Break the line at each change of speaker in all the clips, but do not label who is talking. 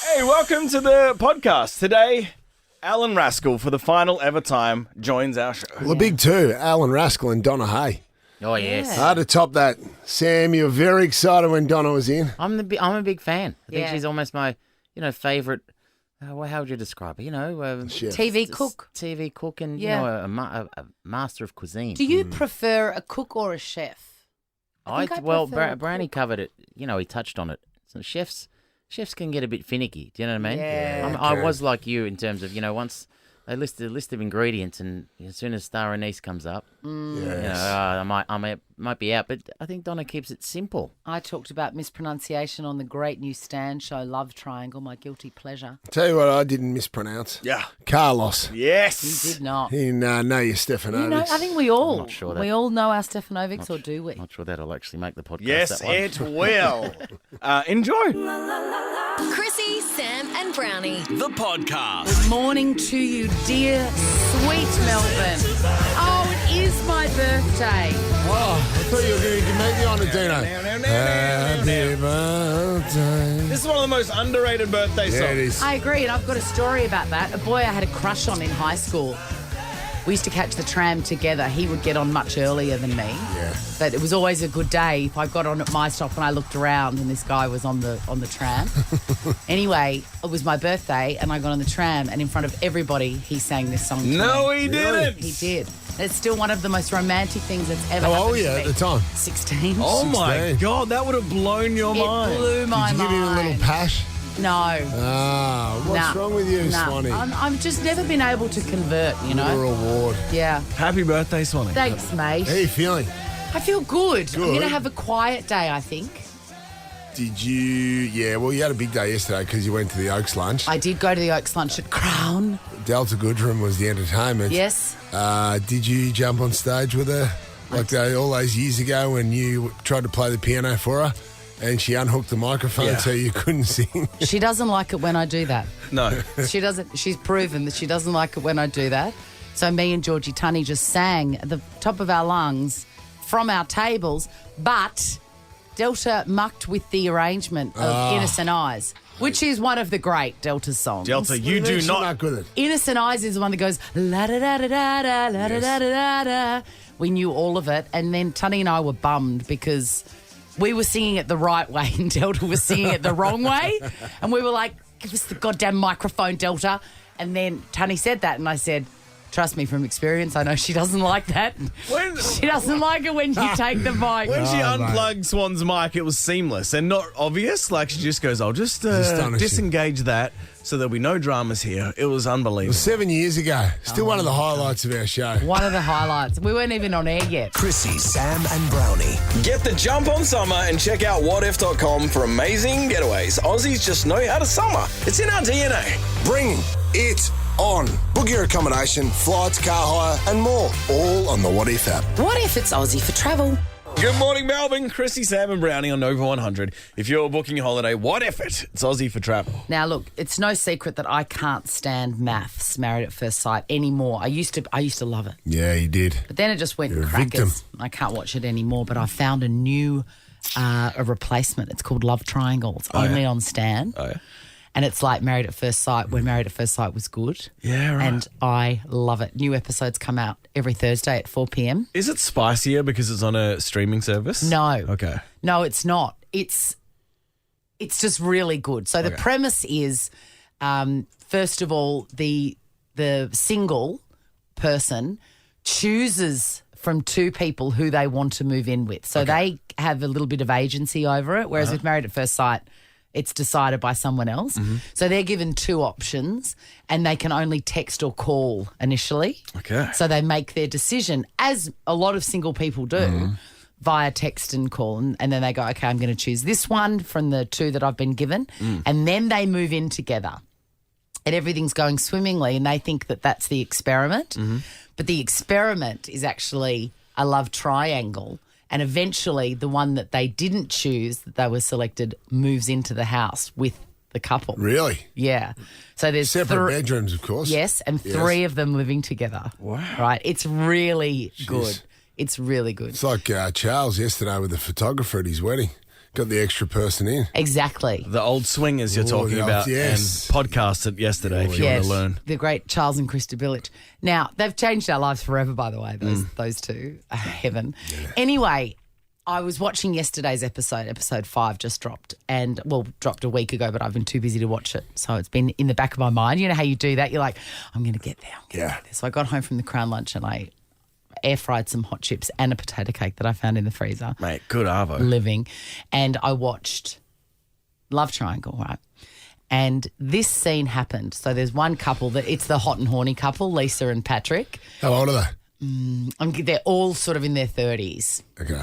Hey, welcome to the podcast. Today, Allan Raskall, for the final ever time, joins our show.
Well, the big two, Allan Raskall and Donna Hay.
Oh, yes.
Hard to top that. Sam, you were very excited when Donna was in.
I'm a big fan. I think she's almost my, favourite. How would you describe her?
Chef.
TV cook.
TV cook and a master of cuisine.
Do you prefer a cook or a chef?
Browny covered it. He touched on it. So chefs can get a bit finicky. Do you know what I mean?
Yeah.
I was like you in terms of once they list a list of ingredients, and as soon as star anise comes up, I might be out. But I think Donna keeps it simple.
I talked about mispronunciation on the great new Stan show, Love Triangle, my guilty pleasure.
Tell you what I didn't mispronounce.
Yeah.
Carlos.
Yes.
You did not.
He didn't know your Stefanovics.
I think we all.
Not sure that-
we all know our Stefanovics, or do we?
Not sure that'll actually make the podcast.
Yes,
that one.
it will. Enjoy.
Chrissie, Sam and Brownie.
The podcast.
Good morning to you, dear, sweet Melbourne. Oh, it is my birthday.
Oh, I thought you were going to make me on a Dino. Happy birthday.
This is one of the most underrated birthday songs.
Yeah, it is.
I agree, and I've got a story about that. A boy I had a crush on in high school. We used to catch the tram together. He would get on much earlier than me.
Yeah.
But it was always a good day if I got on at my stop and I looked around and this guy was on the tram. Anyway, it was my birthday and I got on the tram, and in front of everybody he sang this song to
No,
me.
he didn't.
He did. It's still one of the most romantic things that's ever happened
How old were you
to
at
me.
the time?
16.
Oh, my
16.
God. That would have blown your
It
mind.
blew my
Did you give him a
mind.
little pash?
No.
What's
Nah.
wrong with you,
Nah.
Swanee?
I've just never been able to convert,
Little reward.
Yeah.
Happy birthday, Swanee.
Thanks, mate.
How are you feeling?
I feel good. I'm
Good.
going to have a quiet day, I think.
Did you? Yeah, well, you had a big day yesterday because you went to the Oaks lunch.
I did go to the Oaks lunch at Crown.
Delta Goodrum was the entertainment.
Yes.
Did you jump on stage with her all those years ago when you tried to play the piano for her and she unhooked the microphone so you couldn't sing?
She doesn't like it when I do that.
No.
She doesn't. She's proven that she doesn't like it when I do that. So me and Georgie Tunney just sang at the top of our lungs from our tables, but Delta mucked with the arrangement of Innocent Eyes, which is one of the great Delta songs.
Delta, you do
She's
not.
with it.
Innocent Eyes is the one that goes la da da da da da la da da da da. We knew all of it, and then Tunney and I were bummed because we were singing it the right way and Delta was singing it the wrong way, and we were like, "Give us the goddamn microphone, Delta." And then Tunney said that, and I said, "Trust me from experience, I know she doesn't like that. She doesn't like it when you take the mic."
When she unplugged Swan's mic, it was seamless and not obvious. Like, she just goes, I'll just
Astonishing.
disengage that so there'll be no dramas here. It was
It
unbelievable.
was 7 years ago. Still one of the highlights of our show.
One of the highlights. We weren't even on air yet.
Chrissie, Sam and Brownie.
Get the jump on summer and check out whatif.com for amazing getaways. Aussies just know how to summer. It's in our DNA.
Bring it on. Book your accommodation, flights, car hire, and more. All on the What If app.
What if it's Aussie for travel?
Good morning, Melbourne. Chrissie, Sam and Brownie on Nova 100. If you're booking a holiday, what if it? It's Aussie for travel.
Now, look, it's no secret that I can't stand maths, Married at First Sight, anymore. I used to love it.
Yeah, you did.
But then it just went
You're a
crackers.
victim.
I can't watch it anymore, but I found a new a replacement. It's called Love Triangle. It's only on Stan.
Oh, yeah.
And it's like Married at First Sight when Married at First Sight was good.
Yeah, right.
And I love it. New episodes come out every Thursday at 4 p.m.
Is it spicier because it's on a streaming service?
No.
Okay.
No, it's not. It's just really good. So the premise is, first of all, the single person chooses from two people who they want to move in with. So they have a little bit of agency over it, whereas with Married at First Sight, it's decided by someone else. So they're given two options and they can only text or call initially.
Okay.
So they make their decision, as a lot of single people do, via text and call. And then they go, okay, I'm going to choose this one from the two that I've been given. And then they move in together. And everything's going swimmingly and they think that that's the experiment. But the experiment is actually a love triangle. And eventually the one that they didn't choose, that they were selected, moves into the house with the couple.
Really?
Yeah. So there's
Separate bedrooms, of course.
Yes, and three of them living together.
Wow.
Right. It's really good. It's really good.
It's like Charles yesterday with the photographer at his wedding. got the extra person in.
Exactly.
The old swingers you're talking
the old-
about
yes.
and podcasted yesterday if you want to learn.
The great Charles and Krista Billich. Now, they've changed our lives forever, by the way, those two. Heaven. Anyway, I was watching yesterday's episode 5 just dropped, dropped a week ago, but I've been too busy to watch it. So it's been in the back of my mind. You know how you do that? You're like, I'm going to get there. Get there. So I got home from the Crown Lunch and I air fried some hot chips and a potato cake that I found in the freezer.
Mate, good arvo.
Living. And I watched Love Triangle, right? And this scene happened. So there's one couple it's the hot and horny couple, Lisa and Patrick.
How old are they?
They're all sort of in their 30s.
Okay.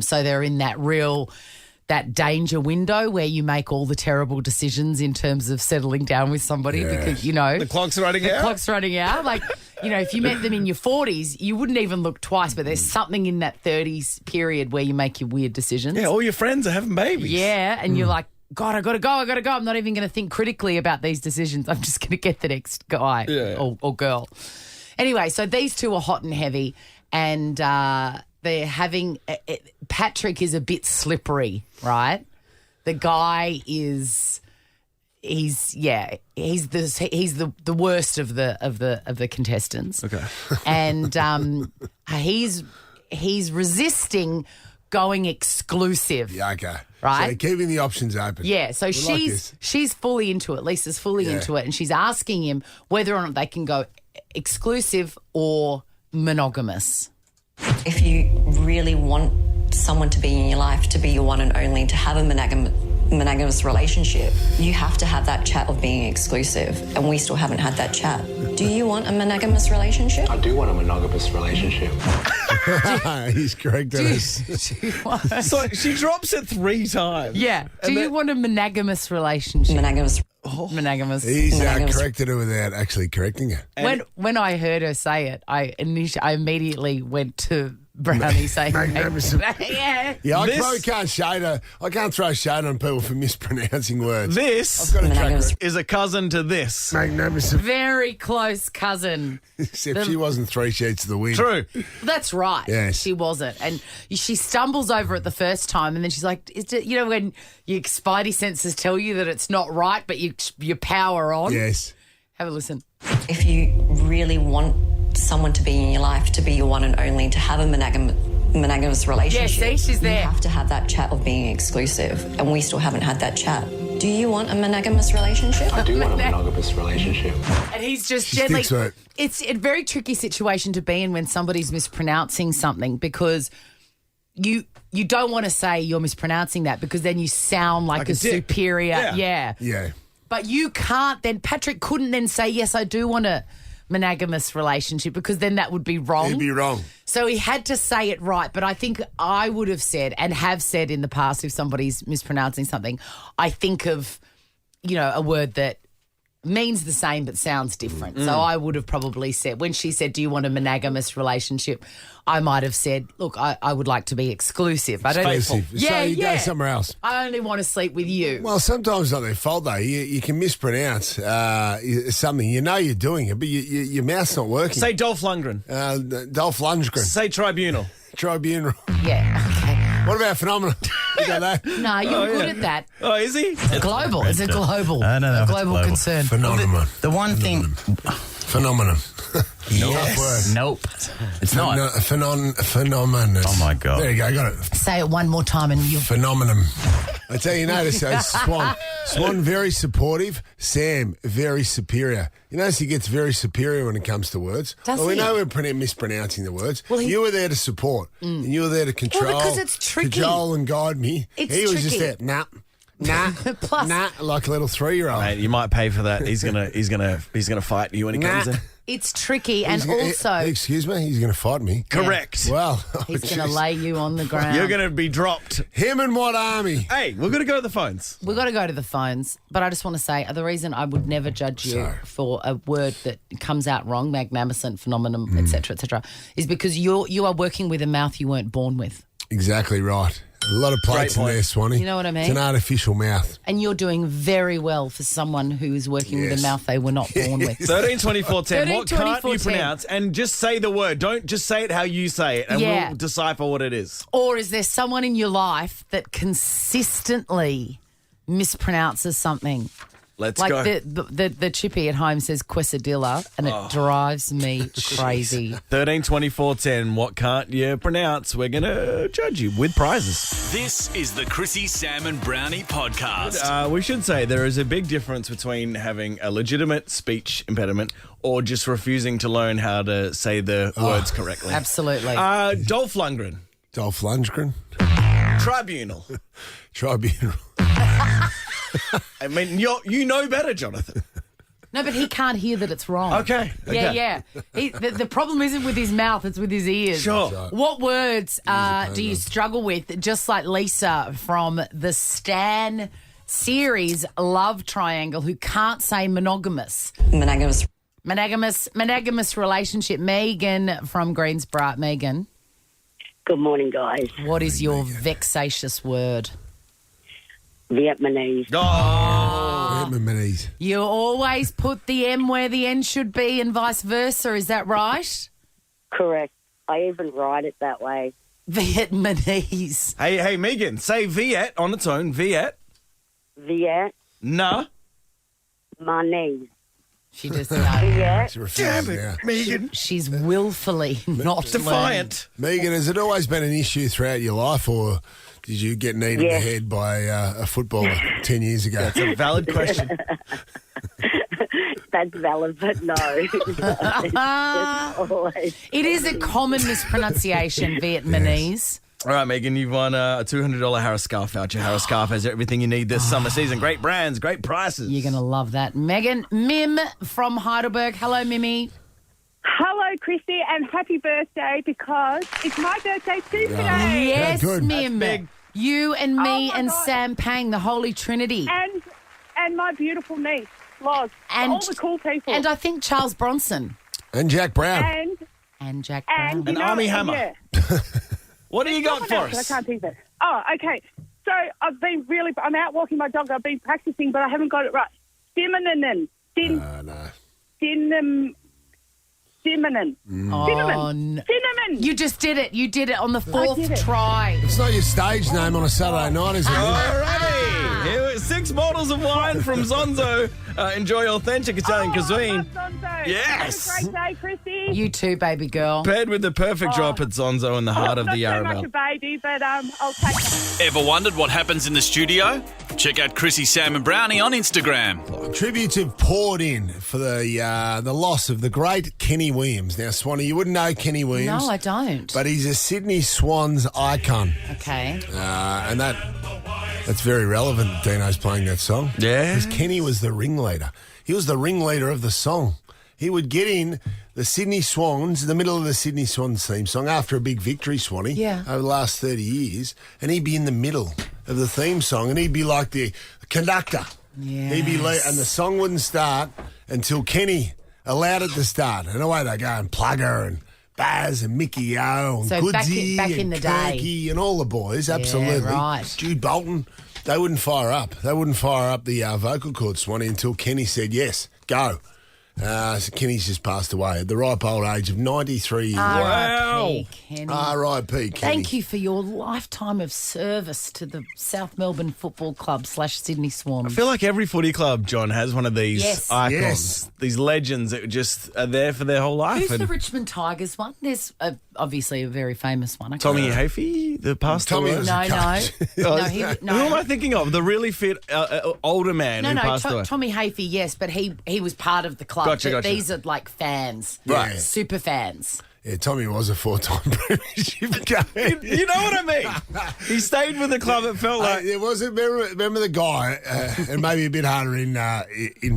So they're in that danger window where you make all the terrible decisions in terms of settling down with somebody because, you know.
The clock's running out.
The clock's running out. Like, you know, if you met them in your 40s, you wouldn't even look twice, but there's something in that 30s period where you make your weird decisions.
Yeah, all your friends are having babies.
Yeah, and you're like, God, I got to go. I'm not even going to think critically about these decisions. I'm just going to get the next guy or girl. Anyway, so these two are hot and heavy and they're having Patrick is a bit slippery, right? The guy he's the worst of the contestants.
Okay.
And he's resisting going exclusive.
Yeah, okay.
Right?
So keeping the options open.
Yeah, so she's fully into it. Lisa's fully into it, and she's asking him whether or not they can go exclusive or monogamous.
If you really want someone to be in your life, to be your one and only, to have a monogamous relationship, you have to have that chat of being exclusive, and we still haven't had that chat. Do you want a monogamous relationship?
I do want a monogamous relationship.
He's correct.
So she drops it 3 times.
Yeah. Do you want a monogamous relationship?
Monogamous.
Monogamous.
He's corrected her without actually correcting her.
When I heard her say it, I immediately went to Brownie saying,
yeah, I probably can't shade her. I can't throw shade on people for mispronouncing words.
This
I've got a track record.
is a cousin to this.
Magnificent.
very close cousin.
Except she wasn't 3 sheets of the wind.
True.
That's right.
Yes.
She wasn't. And she stumbles over it the first time and then she's like, you know, when your spidey senses tell you that it's not right, but you power on?
Yes.
Have a listen.
If you really want someone to be in your life, to be your one and only, to have a monogamous relationship,
Yeah, see, she's there.
You have to have that chat of being exclusive, and we still haven't had that chat. Do you want a monogamous relationship?
I do want a monogamous relationship.
And he's just
She
gently.
sticks to it.
It's a very tricky situation to be in when somebody's mispronouncing something because you don't want to say you're mispronouncing that because then you sound like a
a dick.
superior.
Yeah.
Yeah.
But you can't then, Patrick couldn't then say, yes, I do want a monogamous relationship because then that would be wrong.
It'd be wrong.
So he had to say it right. But I think I would have said and have said in the past if somebody's mispronouncing something, I think of, you know, a word that means the same but sounds different. So I would have probably said, when she said, do you want a monogamous relationship? I might have said, look, I would like to be exclusive. I don't
Exclusive.
Yeah,
so you
yeah.
go somewhere else.
I only want to sleep with you.
Well, sometimes it's not their fault, though. You can mispronounce something. You know you're doing it, but your mouth's not working.
Say Dolph Lundgren.
Dolph Lundgren.
Say Tribunal.
Tribunal.
Yeah, okay.
What about Phenomenon? You got that?
No, you're good at that.
Oh, is he?
It's global. It's a global,
I don't know
a
if it's
global
global.
concern.
Phenomenon.
The one thing.
Phenomenon.
Yes. Nope. It's not.
Phenomenon.
Oh, my God.
There you go. Got it.
Say it one more time and you.
Phenomenon. I tell you, notice Swan very supportive. Sam very superior. You notice he gets very superior when it comes to words.
Does
well, we
he?
know we're mispronouncing the words.
Well,
you were there to support, and you were there to control.
Well, because it's tricky.
Cajole and guide me.
It's
he was just
tricky.
there. Nah,
Plus-
like a little 3-year-old.
Mate, you might pay for that. He's gonna fight you when he comes in.
It's tricky and
He's
also
excuse me, he's going to fight me.
Correct.
Well,
he's going to lay you on the ground.
You're going to be dropped.
him and what army?
Hey, we're going to go to the phones.
We've got to go to the phones, but I just want to say the reason I would never judge you for a word that comes out wrong, magnificent, phenomenon, etc., is because you are working with a mouth you weren't born with.
Exactly right. A lot of plates in there, Swanee.
You know what I mean?
It's an artificial mouth.
And you're doing very well for someone who is working with a mouth they were not born with.
13, 24, 10.
13,
What can't
24,
you
10.
pronounce? And just say the word. Don't just say it how you say it, and we'll decipher what it is.
Or is there someone in your life that consistently mispronounces something?
Let's
like
go.
the chippy at home says quesadilla, and it drives me crazy.
13, 24, 10. What can't you pronounce? We're going to judge you with prizes.
This is the Chrissie, Sam and Brownie podcast.
We should say there is a big difference between having a legitimate speech impediment or just refusing to learn how to say the words correctly.
Absolutely.
Dolph Lundgren.
Dolph Lundgren.
Tribunal.
Tribunal.
I mean, you know better, Jonathan.
No, but he can't hear that it's wrong.
Okay.
Yeah. The problem isn't with his mouth, it's with his ears.
Sure.
What words do you struggle with? Just like Lisa from the Stan series Love Triangle, who can't say monogamous. Monogamous relationship. Megan from Greensboro. Megan.
Good morning, guys.
What is your vexatious word?
Vietnamese.
Vietnamese.
You always put the M where the N should be and vice versa. Is that right?
Correct. I even write it that way.
Vietnamese.
Hey, Megan, say Viet on its own. Viet.
Viet.
Nah.
My knees.
She just knows.
Viet.
Damn it, Megan.
She's willfully not
defiant.
Megan, has it always been an issue throughout your life, or did you get kneed in the head by a footballer 10 years ago?
That's a valid question.
That's valid, but no.
It is a common mispronunciation, Vietnamese.
All right, Megan, you've won a $200 Harris Scarf voucher. Harris Scarf has everything you need this summer season. Great brands, great prices.
You're going to love that. Megan, Mim from Heidelberg. Hello, Mimi.
Hello, Chrissie, and happy birthday because it's my birthday too today.
Yes,
good.
Mim. You and me and Sam Pang, the Holy Trinity.
And my beautiful niece, Loz.
And
all the cool people.
And I think Charles Bronson.
And Jack Brown.
And Jack Brown.
And Armie Hammer.
Yeah.
What do you got for us?
I can't think of it. Oh, okay. So I'm out walking my dog. I've been practicing, but I haven't got it right. Cinnamon. Cinnamon. Cinnamon.
You just did it. You did it on the fourth try.
It's not your stage name on a Saturday night, is it?
Alrighty. Here are 6 bottles of wine from Zonzo. Enjoy authentic Italian cuisine. Yes.
Have a great day, Chrissie.
You too, baby girl.
Paired with the perfect drop at Zonzo in the heart of the
Not so much
Yarraville.
a baby, but I'll take it.
Ever wondered what happens in the studio? Check out Chrissie, Sam and Brownie on Instagram.
Tributes have poured in for the loss of the great Kenny Williams. Now, Swanee, you wouldn't know Kenny Williams.
No, I don't.
But he's a Sydney Swans icon.
Okay.
And that's very relevant that Dino's playing that song.
Yeah.
Because Kenny was the ringleader. He was the ringleader of the song. He would get in the Sydney Swans, the middle of the Sydney Swans theme song, after a big victory, Swanee, over the last 30 years, and he'd be in the middle of the theme song, and he'd be like the conductor.
Yes.
He'd be and the song wouldn't start until Kenny allowed it to start. And away they go, and Plugger and Baz and Mickey O and
So
Goodsy
back
and
in the day.
Kirky and all the boys, absolutely.
right.
Jude Bolton, they wouldn't fire up. They wouldn't fire up the vocal cords, Swanee, until Kenny said, yes, go. So Kenny's just passed away at the ripe old age of 93 years.
R.I.P. Kenny.
R.I.P. Kenny.
Thank you for your lifetime of service to the South Melbourne Football Club / Sydney Swans.
I feel like every footy club, John, has one of these icons,
Yes.
these legends that just are there for their whole life.
Who's the Richmond Tigers one? There's obviously a very famous one.
Tommy Hafey, the pastor.
Tommy was a coach.
No,
Who am I thinking of? The really fit older man who passed away.
Tommy Hafey, yes, but he was part of the club.
Gotcha.
These are like fans,
Right.
super fans.
Yeah, Tommy was a 4-time premiership game.
You know what I mean? He stayed with the club, it felt like.
There was remember the guy, and maybe a bit harder in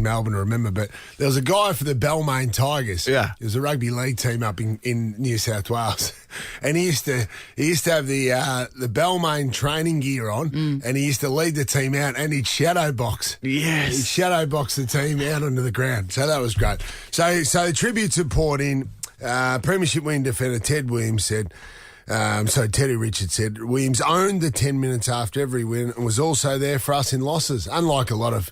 Melbourne to remember, but there was a guy for the Balmain Tigers.
Yeah.
It was a rugby league team up in New South Wales. And he used to have the Balmain training gear on, and he used to lead the team out, and he'd shadow box.
Yes.
He'd shadow box the team out onto the ground. So that was great. So the tributes have poured in. Premiership winning defender Ted Williams said, So Teddy Richards said Williams owned the 10 minutes after every win and was also there for us in losses, unlike a lot of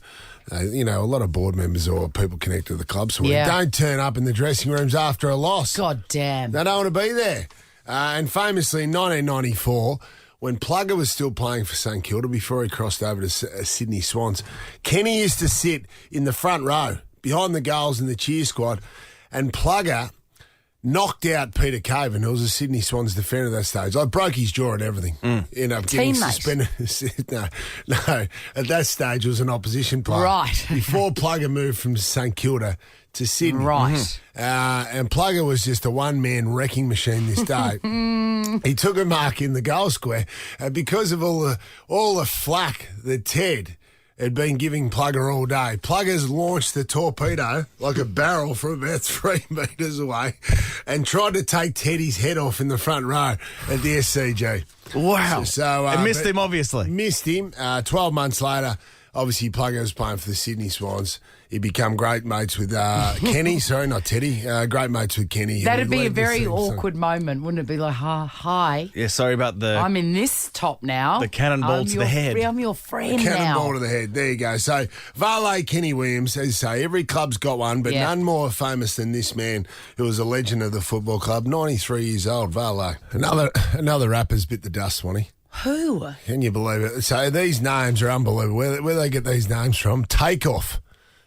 board members or people connected to the club. So don't turn up in the dressing rooms after a loss.
God damn.
They don't want to be there. And famously in 1994, when Plugger was still playing for St Kilda before he crossed over to Sydney Swans, Kenny used to sit in the front row behind the goals in the cheer squad, and Plugger knocked out Peter Caven, who was a Sydney Swans defender at that stage. I broke his jaw and everything. Ended up getting suspended. No. At that stage, it was an opposition player.
Right.
Before Plugger moved from St Kilda to Sydney.
Right.
And Plugger was just a one-man wrecking machine this day. He took a mark in the goal square, and because of all the flack that Ted had been giving Plugger all day, Plugger's launched the torpedo like a barrel from about 3 metres away and tried to take Teddy's head off in the front row at the SCG.
Wow.
So
it missed him, obviously.
Missed him. 12 months later, obviously Plugger was playing for the Sydney Swans. He become great mates with Kenny. Sorry, not Teddy. Great mates with Kenny.
That'd be a very awkward moment, wouldn't it? Be like, hi.
Yeah, sorry about the...
I'm in this top now.
The cannonball to the head.
I'm your friend now.
Cannonball to the head. There you go. So, Valet Kenny Williams, as you say, every club's got one, but none more famous than this man who was a legend of the football club, 93 years old, Valet. Another rapper's bit the dust, Swanee.
Who?
Can you believe it? So, these names are unbelievable. Where they get these names from? Takeoff.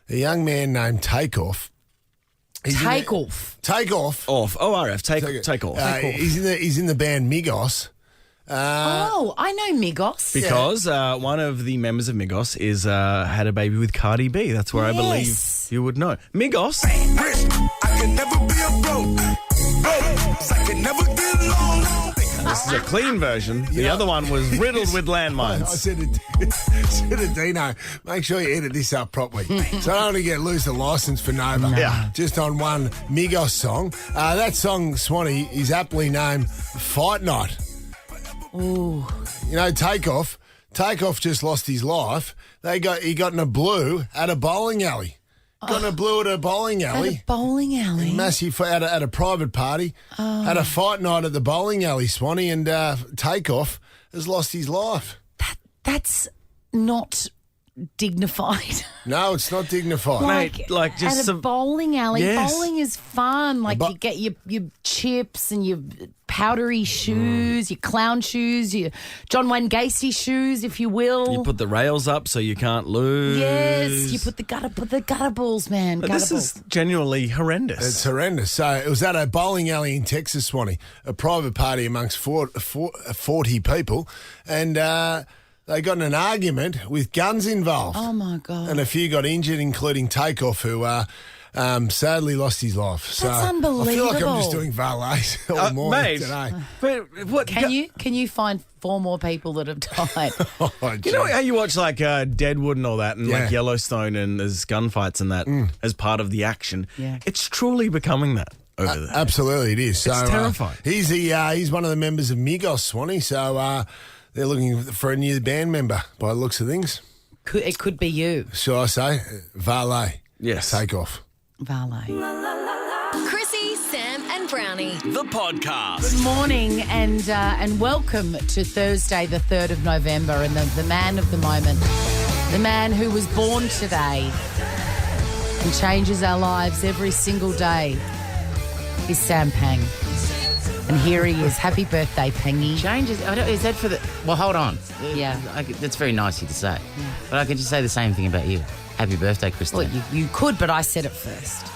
A young man named Takeoff.
Takeoff.
Takeoff.
Off. O-R-F. Takeoff.
He's in the band Migos.
I know Migos.
Because one of the members of Migos is had a baby with Cardi B. That's where I believe you would know. Migos.
I can never be a broke. I can never get along.
This is a clean version. The other one was riddled with landmines.
I said to Dino, make sure you edit this up properly. So I don't want to lose the licence for Nova.
Yeah.
Just on one Migos song. That song, Swanee, is aptly named Fight Night.
Ooh.
You know, Takeoff just lost his life. He got in a blue at a bowling alley. Got in a blue at a bowling alley.
At a bowling alley?
Massive, at a private party. Had a fight night at the bowling alley, Swanee, and Takeoff has lost his life.
That's not dignified.
No, it's not dignified.
Mate, like just
at
some...
a bowling alley.
Yes.
Bowling is fun. Like you get your chips and your powdery shoes, your clown shoes, your John Wayne Gacy shoes, if you will.
You put the rails up so you can't lose.
Yes, you put the gutter balls, man.
But this is genuinely horrendous.
It's horrendous. So it was at a bowling alley in Texas, Swanee, a private party amongst 40 people, and they got in an argument with guns involved.
Oh, my God.
And a few got injured, including Takeoff, who sadly lost his life. So
that's unbelievable.
I feel like I'm just doing valets all morning today.
But what,
can you find 4 more people that have died?
You know how you watch like Deadwood and all that, and like Yellowstone, and there's gunfights and that as part of the action.
Yeah.
It's truly becoming that over there.
Absolutely, it is. So,
it's terrifying.
He's one of the members of Migos, Swanee. So they're looking for a new band member by the looks of things.
It could be you.
Shall I say? Valet.
Yes.
Takeoff.
Valet.
Chrissie, Sam and Brownie.
The podcast.
Good morning and welcome to Thursday, the 3rd of November, and the man of the moment, the man who was born today and changes our lives every single day is Sam Pang. And here he is. Happy birthday, Pangy.
Changes. Is that for the... Well, hold on.
Yeah.
That's very nice of you to say. Yeah. But I can just say the same thing about you. Happy birthday, Christine.
Well, you could, but I said it first.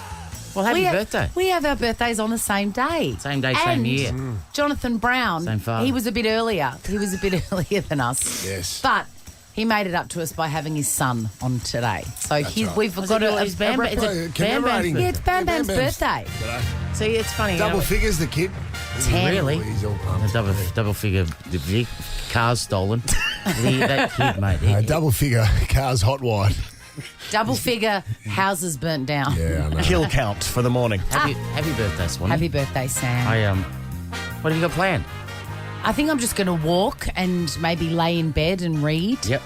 Well, happy birthday.
We have our birthdays on the same day.
Same day, same year.
Jonathan Brown,
same father.
He was a bit earlier. He was a bit earlier than us.
Yes.
But he made it up to us by having his son on today. So we've got
his Bam Bam's
Yeah, it's Bam Bam's birthday.
See, it's funny.
Double figures, the kid.
10.
Really?
He's all pumped.
Double figure. The car's stolen. That kid, mate.
Double figure, car's hot wired.
Double figure, houses burnt down.
Yeah, I know.
Kill count for the morning.
Happy birthday, Swanee.
Happy birthday, Sam.
What have you got planned?
I think I'm just going to walk and maybe lay in bed and read.
Yep.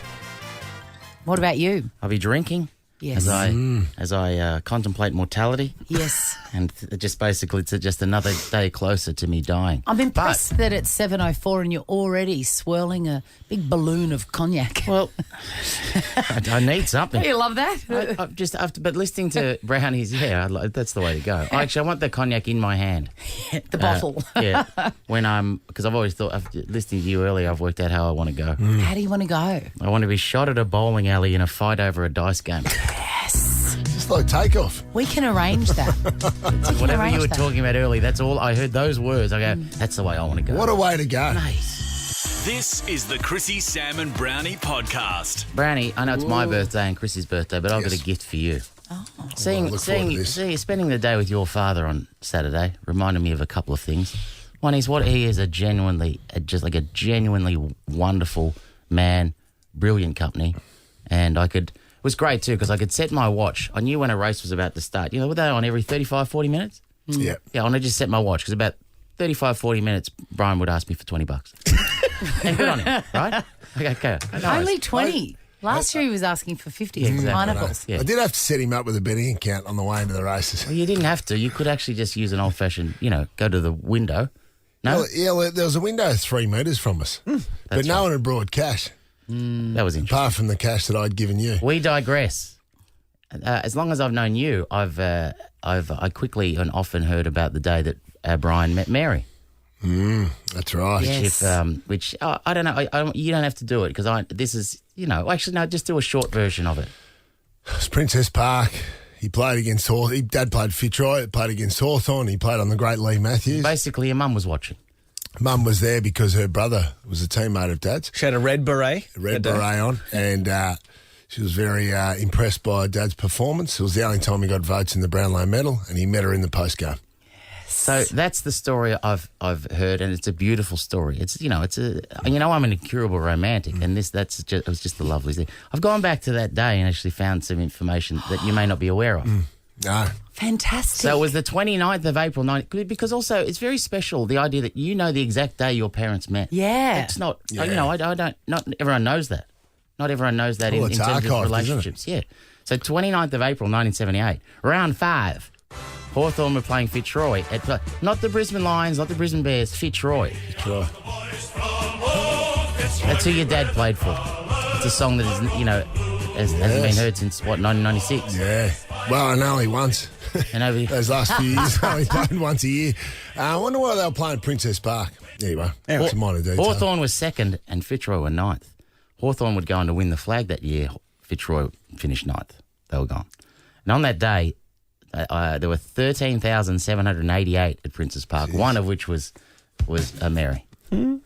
What about you?
I'll be drinking.
Yes.
As I contemplate mortality.
Yes.
And just basically, it's just another day closer to me dying.
I'm impressed that it's 7:04 and you're already swirling a big balloon of cognac.
Well, I need something.
You love that?
I've just after, but listening to Brownies, that's the way to go. I want the cognac in my hand,
the bottle.
Because I've always thought, after listening to you earlier, I've worked out how I want to go.
How do you want to go?
I want to be shot at a bowling alley in a fight over a dice game.
Yes.
Just like takeoff.
We can arrange that.
Whatever you were talking about earlier, that's all. I heard those words. I go, that's the way I want to go.
What a way to go.
Nice.
This is the Chrissie, Sam and Brownie podcast.
Brownie, I know it's my birthday and Chrissy's birthday, but I've got a gift for you.
Oh.
Spending the day with your father on Saturday reminded me of a couple of things. One is he is a genuinely wonderful man, brilliant company, and it was great too because I could set my watch. I knew when a race was about to start. You know, were they on every 35, 40 minutes?
Yeah.
Yeah, and I just set my watch because about 35, 40 minutes, Brian would ask me for $20. And good on him, right? Okay.
Only 20. Last year he was asking for 50 pineapples.
I did have to set him up with a betting account on the way into the races.
Well, you didn't have to. You could actually just use an old-fashioned, go to the window. No?
Well, there was a window 3 metres from us, but no one had brought cash.
That was interesting.
Apart from the cash that I'd given you.
We digress. As long as I've known you, I quickly and often heard about the day that Brian met Mary.
That's right.
Yes. I don't know. You don't have to do it because this is, actually, no, just do a short version of it.
It was Princess Park. He played against Hawthorn. His dad played Fitzroy, played against Hawthorn. He played on the great Lee Matthews.
Basically, your mum was watching.
Mum was there because her brother was a teammate of Dad's.
She had a red beret.
On, and she was very impressed by Dad's performance. It was the only time he got votes in the Brownlow medal, and he met her in the postcard.
So that's the story I've heard, and it's a beautiful story. I'm an incurable romantic, and it was just a lovely thing. I've gone back to that day and actually found some information that you may not be aware of.
No.
Fantastic.
So it was the 29th of April, because also it's very special, the idea that you know the exact day your parents met.
Yeah.
It's not, not everyone knows that. Not everyone knows that in terms of relationships. Yeah. So 29th of April, 1978, round 5. Hawthorn were playing Fitzroy. Not the Brisbane Lions, not the Brisbane Bears, Fitzroy. That's who your dad played for. It's a song that hasn't been heard since, 1996?
Yeah. Well, and only once.
And
those last few years, only played once a year. I wonder why they were playing Princess Park. Anyway, it's a minor detail.
Hawthorn was second and Fitzroy were 9th. Hawthorn would go on to win the flag that year. Fitzroy finished 9th. They were gone. And on that day, there were 13,788 at Princess Park, one of which was Mary.
How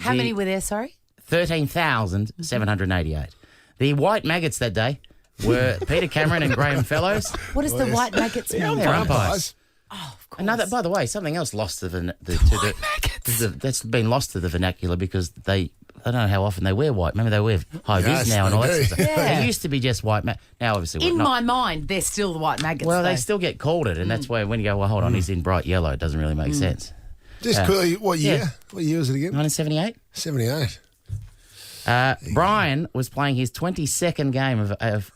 many were there, sorry?
13,788. The white maggots that day were Peter Cameron and Graham Fellows.
What does the white maggots mean?
They're umpires.
Oh, of course.
Another, by the way, something else lost to that's been lost to the vernacular because I don't know how often they wear white. Remember, they wear high vis now and all that stuff.
Yeah.
It used to be just white now, obviously.
In my mind, they're still the white maggots.
Well, they still get called it, and that's why when you go, well, hold on, he's in bright yellow, it doesn't really make sense.
Just quickly, what year?
Yeah.
What year was it again?
1978.
78.
Brian was playing his 22nd game of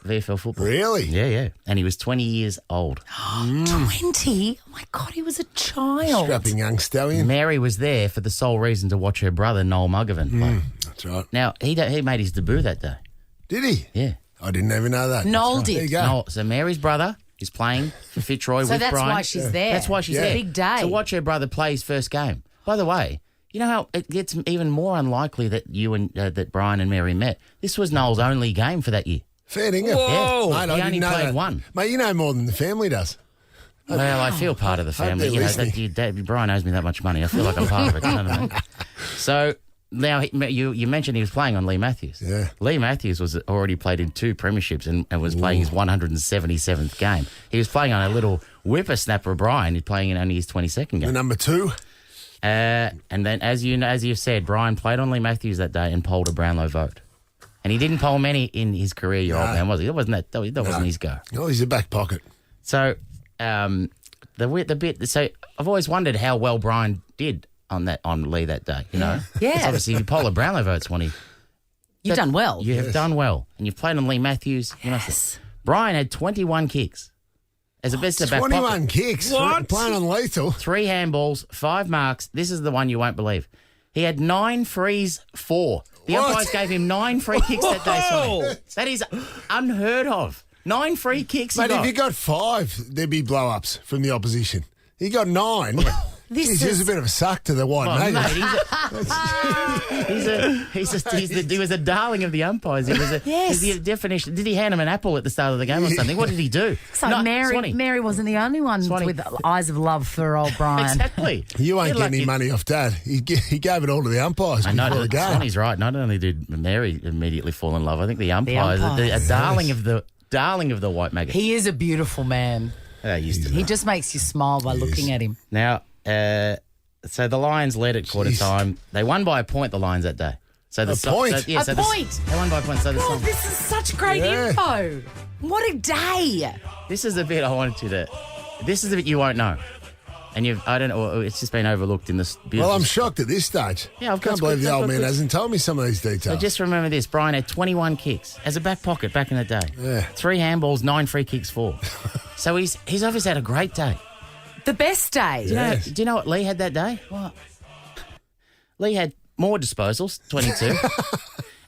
VFL football.
Really?
Yeah. And he was 20 years old.
20? Oh, my God, he was a child.
Strapping young stallion.
Mary was there for the sole reason to watch her brother, Noel Muggovan, play.
That's right.
Now, he made his debut that day.
Did he?
Yeah.
I didn't even know that.
Noel did.
There you go.
Noel, so Mary's brother is playing for Fitzroy with Brian.
So that's why she's there.
That's why she's there.
Big day.
To watch her brother play his first game. By the way, you know how it gets even more unlikely that that Brian and Mary met? This was Noel's only game for that year.
Fair dinkum.
Whoa.
Yeah. Mate,
He only played one.
Mate, you know more than the family does.
Well, I feel part of the family. Brian owes me that much money. I feel like I'm part of it. You know what I mean? So now you mentioned he was playing on Lee Matthews.
Yeah.
Lee Matthews was already played in 2 premierships and was playing his 177th game. He was playing on a little whippersnapper, Brian. He's playing in only his 22nd game.
The number 2.
And then, as you've said, Brian played on Lee Matthews that day and polled a Brownlow vote. And he didn't poll many in his career, your old man, was he? That wasn't his go.
Oh, he's a back pocket.
So, So I've always wondered how well Brian did on Lee that day. You know,
Yeah.
Obviously, if you poll a Brownlow votes,
You've done well.
You have done well. And you've played on Lee Matthews.
Yes.
Brian had 21 kicks. As a best of back
21
pocket.
kicks.
What?
Playing on lethal.
3 handballs, 5 marks. This is the one you won't believe. He had 9 frees, 4. The umpires gave him 9 free kicks that day. Sonny. That is unheard of. 9 free kicks.
Mate, if you got 5, there'd be blow-ups from the opposition. He got 9. He was a bit of a suck to the white mate.
He was a darling of the umpires. He was he's the definition. Did he hand him an apple at the start of the game or something? What did he do?
So Mary wasn't the only one with eyes of love for old Brian.
Exactly.
You won't get any money off Dad. He gave it all to the umpires before the game.
Swanee's right. Not only did Mary immediately fall in love, I think the umpires are a darling of the white maggots.
He is a beautiful man. He just makes you smile by looking at him.
Now, so the Lions led at quarter time. They won by a point, the Lions, that day. So
A point? They
won by a point. So
this is such great info. What a day.
This is the bit I wanted you to... This is the bit you won't know. And I don't know, it's just been overlooked in this...
Well, I'm shocked at this stage.
Yeah,
I can't believe the old man hasn't told me some of these details.
So just remember this. Brian had 21 kicks as a back pocket back in the day.
Yeah.
3 handballs, 9 free kicks, 4. So he's obviously had a great day.
The best day.
Do you know what Lee had that day?
What?
Lee had more disposals, 22,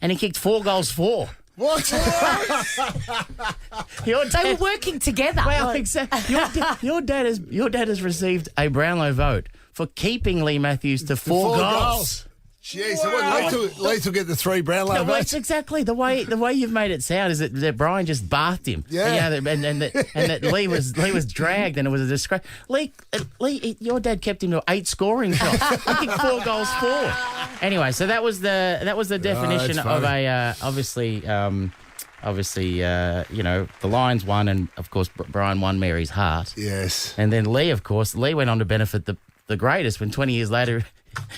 and he kicked 4 goals, 4.
What?
They were working together.
Well, exactly. Your dad has received a Brownlow vote for keeping Lee Matthews to 4 goals.
Jeez, so Lethal get the 3 Brownlow votes?
It's exactly the way you've made it sound is that Brian just bathed him.
Yeah.
And that Lee was dragged and it was a disgrace. Lee, your dad kept him to 8 scoring shots. He kicked 4 goals, 4. Anyway, so that was the definition of a obviously the Lions won and of course Brian won Mary's heart.
Yes.
And then Lee went on to benefit the greatest when 20 years later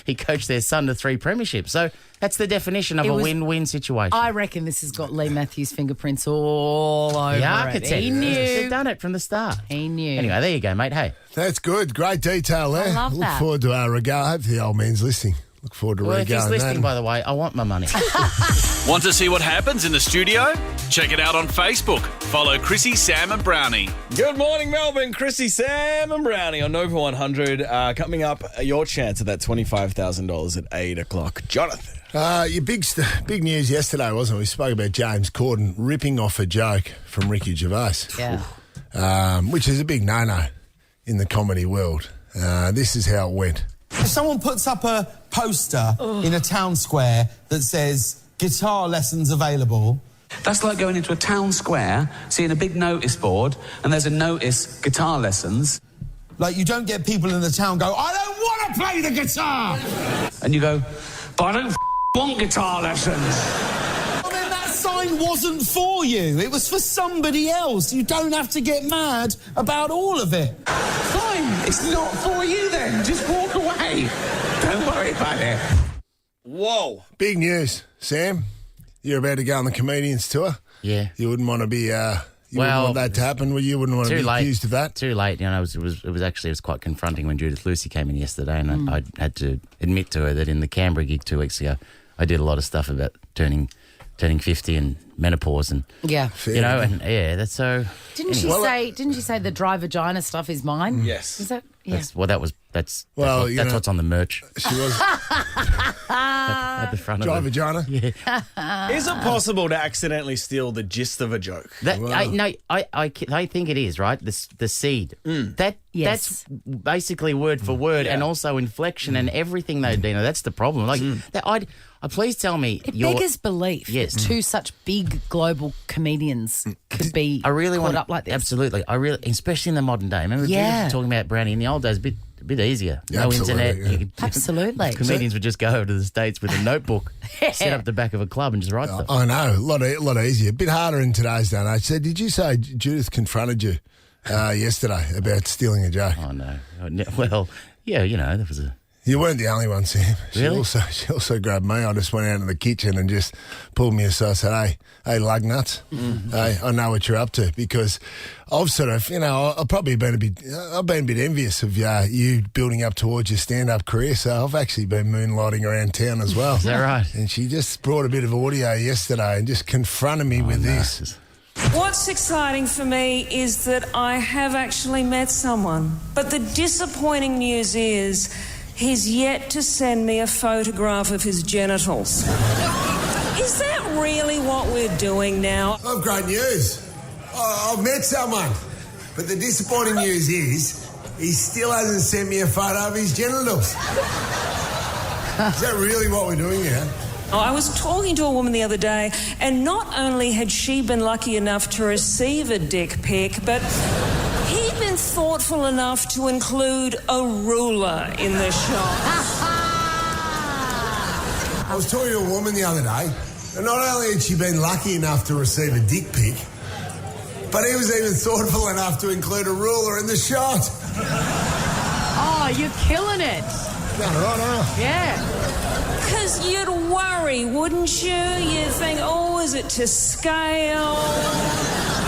he coached their son to 3 premierships. So that's the definition of a win-win situation.
I reckon this has got Lee Matthews' fingerprints all over
the architect.
He knew.
He'd done it from the start.
He knew.
Anyway, there you go, mate. Hey.
That's good. Great detail there.
I love
Look
that.
forward to our regard. I hope the old man's listening. Look forward to
Well, if he's listening,
that.
by the way, I want my money.
Want to see what happens in the studio? Check it out on Facebook. Follow Chrissie, Sam and Brownie.
Good morning, Melbourne. Chrissie, Sam and Brownie on Nova 100. Coming up, your chance at that $25,000 at 8 o'clock. Jonathan.
Your big news yesterday, wasn't it? We spoke about James Corden ripping off a joke from Ricky Gervais.
Yeah.
Which is a big no-no in the comedy world. This is how it went.
If someone puts up a poster in a town square that says guitar lessons available...
That's like going into a town square, seeing a big notice board, and there's a notice, guitar lessons.
Like, you don't get people in the town go, I don't want to play the guitar!
And you go, but I don't want guitar lessons.
I mean, that sign wasn't for you. It was for somebody else. You don't have to get mad about all of it.
Fine, it's not for you then. Just walk away. Don't worry about it.
Whoa. Big news, Sam. You're about to go on the Comedians tour.
Yeah.
You wouldn't want to be... wouldn't want that to happen. You wouldn't want to be accused of that.
Too late. You know, it was quite confronting when Judith Lucy came in yesterday, and I had to admit to her that in the Canberra gig 2 weeks ago, I did a lot of stuff about turning 50 and menopause and that's so.
Didn't she say the dry vagina stuff is mine?
Yes.
Is that?
That's what's on the merch.
She was
at the front
dry
of it.
vagina.
Yeah.
Is it possible to accidentally steal the gist of a joke?
I think it is, right? The seed. That's basically word for word, and also inflection and everything. Though, Dina, that's the problem. Like, please tell me,
it beggars belief.
Yes,
that 2 such big global comedians could be caught up like this.
Absolutely, especially in the modern day. Remember, Judith talking about Brownie in the old days, a bit easier. No internet.
Absolutely.
Comedians would just go over to the States with a notebook, set up the back of a club, and just write stuff.
I know, a lot easier. A bit harder in today's day and age. So, did you say Judith confronted you yesterday about stealing a joke?
Oh no. Well, yeah, there was a
You weren't the only one, Sam. She
Really?
also grabbed me. I just went out in the kitchen and just pulled me aside and said, hey, lug nuts, hey, I know what you're up to, because I've sort of, I've probably been a bit envious of you building up towards your stand-up career, so I've actually been moonlighting around town as well.
Is that right?
And she just brought a bit of audio yesterday and just confronted me with this.
What's exciting for me is that I have actually met someone, but the disappointing news is he's yet to send me a photograph of his genitals. Is that really what we're doing now?
I've great news. I've met someone. But the disappointing news is he still hasn't sent me a photo of his genitals. Is that really what we're doing now?
I was talking to a woman the other day, and not only had she been lucky enough to receive a dick pic, but he'd been thoughtful enough to include a ruler in the shot.
I was talking to a woman the other day, and not only had she been lucky enough to receive a dick pic, but he was even thoughtful enough to include a ruler in the shot.
Oh, you're killing it. Yeah.
Because you'd worry, wouldn't you? You'd think, is it to scale?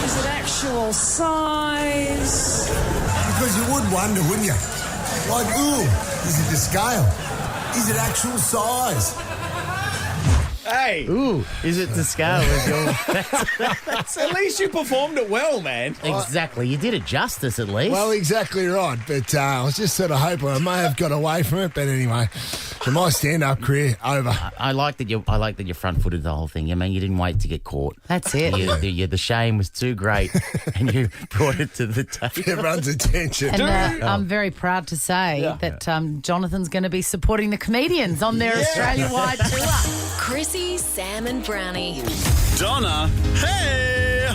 Is it actual size?
Because you would wonder, wouldn't you? Like, is it to scale? Is it actual size?
Hey.
Ooh, is it to scale with your...
At least you performed it well, man.
Exactly. You did it justice, at least.
Well, exactly right. But I was just sort of hoping I may have got away from it. But anyway, for my stand-up career, over.
I like that you front-footed the whole thing. I mean, you didn't wait to get caught.
That's it.
The shame was too great, and you brought it to the table.
Everyone's attention.
And I'm very proud to say that Jonathan's going to be supporting the comedians on their Australia-wide tour.
Chrissie, Sam and Brownie.
Donna Hay.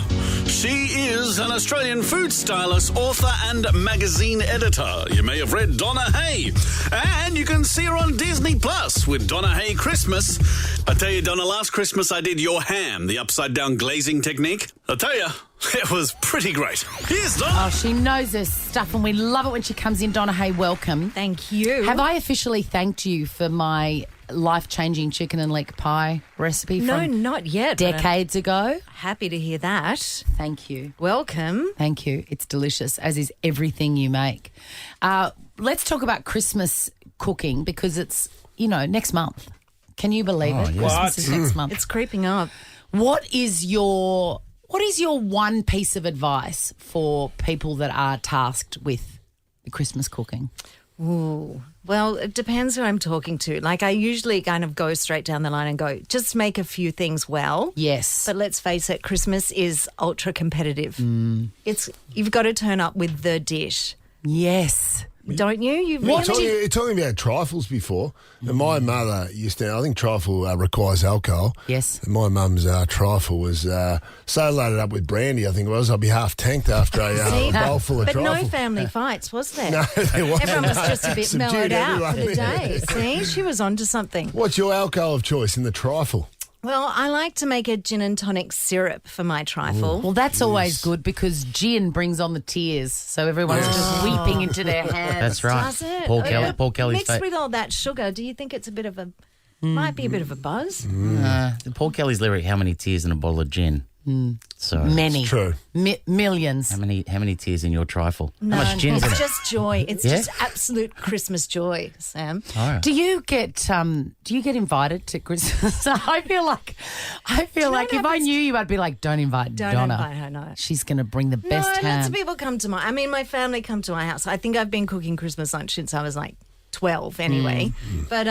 She is an Australian food stylist, author and magazine editor. You may have read Donna Hay. And you can see her on Disney Plus with Donna Hay Christmas. I tell you, Donna, last Christmas I did your ham, the upside-down glazing technique. I tell you, it was pretty great. Here's Donna.
Oh, she knows her stuff, and we love it when she comes in. Donna Hay, welcome.
Thank you.
Have I officially thanked you for my life-changing chicken and leek pie recipe
No,
from
not yet.
decades ago?
Happy to hear that.
Thank you.
Welcome.
Thank you. It's delicious, as is everything you make. Let's talk about Christmas cooking, because it's, next month. Can you believe it?
yeah.
Christmas is next month.
It's creeping up.
What is your one piece of advice for people that are tasked with the Christmas cooking?
Ooh. Well, it depends who I'm talking to. Like, I usually kind of go straight down the line and go, just make a few things well.
Yes.
But let's face it, Christmas is ultra competitive. You've got to turn up with the dish.
Yes.
Don't you?
You're talking about trifles before. And my mother used to, I think trifle requires alcohol.
Yes.
And my mum's trifle was so loaded up with brandy, I think it was, I'd be half tanked after a bowl full of
but
trifle.
no family fights, was there?
No, there wasn't.
Everyone was just a bit
Subdued
mellowed out for the
everyone.
day. See, she was onto something.
What's your alcohol of choice in the trifle?
Well, I like to make a gin and tonic syrup for my trifle.
Well, that's always good, because gin brings on the tears, so everyone's just weeping into their hands.
That's right.
Does it?
Paul Kelly's
Mixed with all that sugar, do you think it's a bit of a... Might be a bit of a buzz?
Paul Kelly's lyric, how many tears in a bottle of gin? So
Many.
It's true.
Millions.
How many tears in your trifle?
No,
How much gin's in
it's
it?
just joy. It's just absolute Christmas joy, Sam.
All right.
Do you get invited to Christmas? I feel like if I knew you, I'd be like, don't invite
Don't
Donna.
invite her, no.
She's going to bring the best
Lots
ham.
of people come to my family come to my house. I think I've been cooking Christmas lunch since I was like 12 anyway. But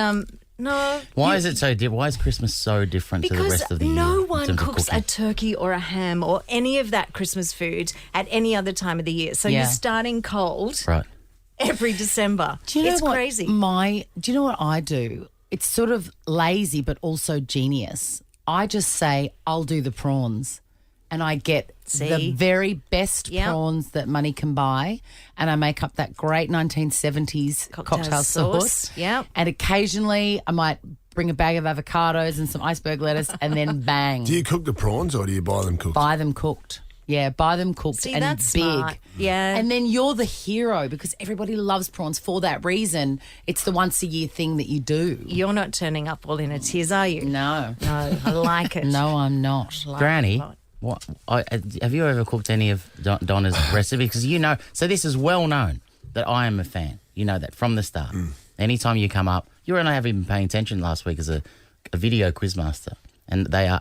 no.
Why is it so different? Why is Christmas so different to the
Because
rest of the year?
no
in
one
terms of
cooks a
cooking?
turkey or a ham or any of that Christmas food at any other time of the year. So
Yeah.
you're starting cold
Right.
every December.
Do you know
it's
what
crazy.
Do you know what I do? It's sort of lazy but also genius. I just say, I'll do the prawns. And I get the very best prawns that money can buy, and I make up that great 1970s cocktail sauce.
Yep.
And occasionally I might bring a bag of avocados and some iceberg lettuce, and then bang.
Do you cook the prawns or do you buy them cooked?
Buy them cooked. Yeah, buy them cooked
See,
and
that's
big.
smart. Yeah.
And then you're the hero because everybody loves prawns for that reason. It's the once a year thing that you do.
You're not turning up all in a tears, are you?
No.
No, I like it.
No, I'm not.
Brownie, have you ever cooked any of Donna's recipe? Because so this is well known that I am a fan. You know that from the start. Anytime you come up, you and I haven't been paying attention last week as a video quizmaster. And I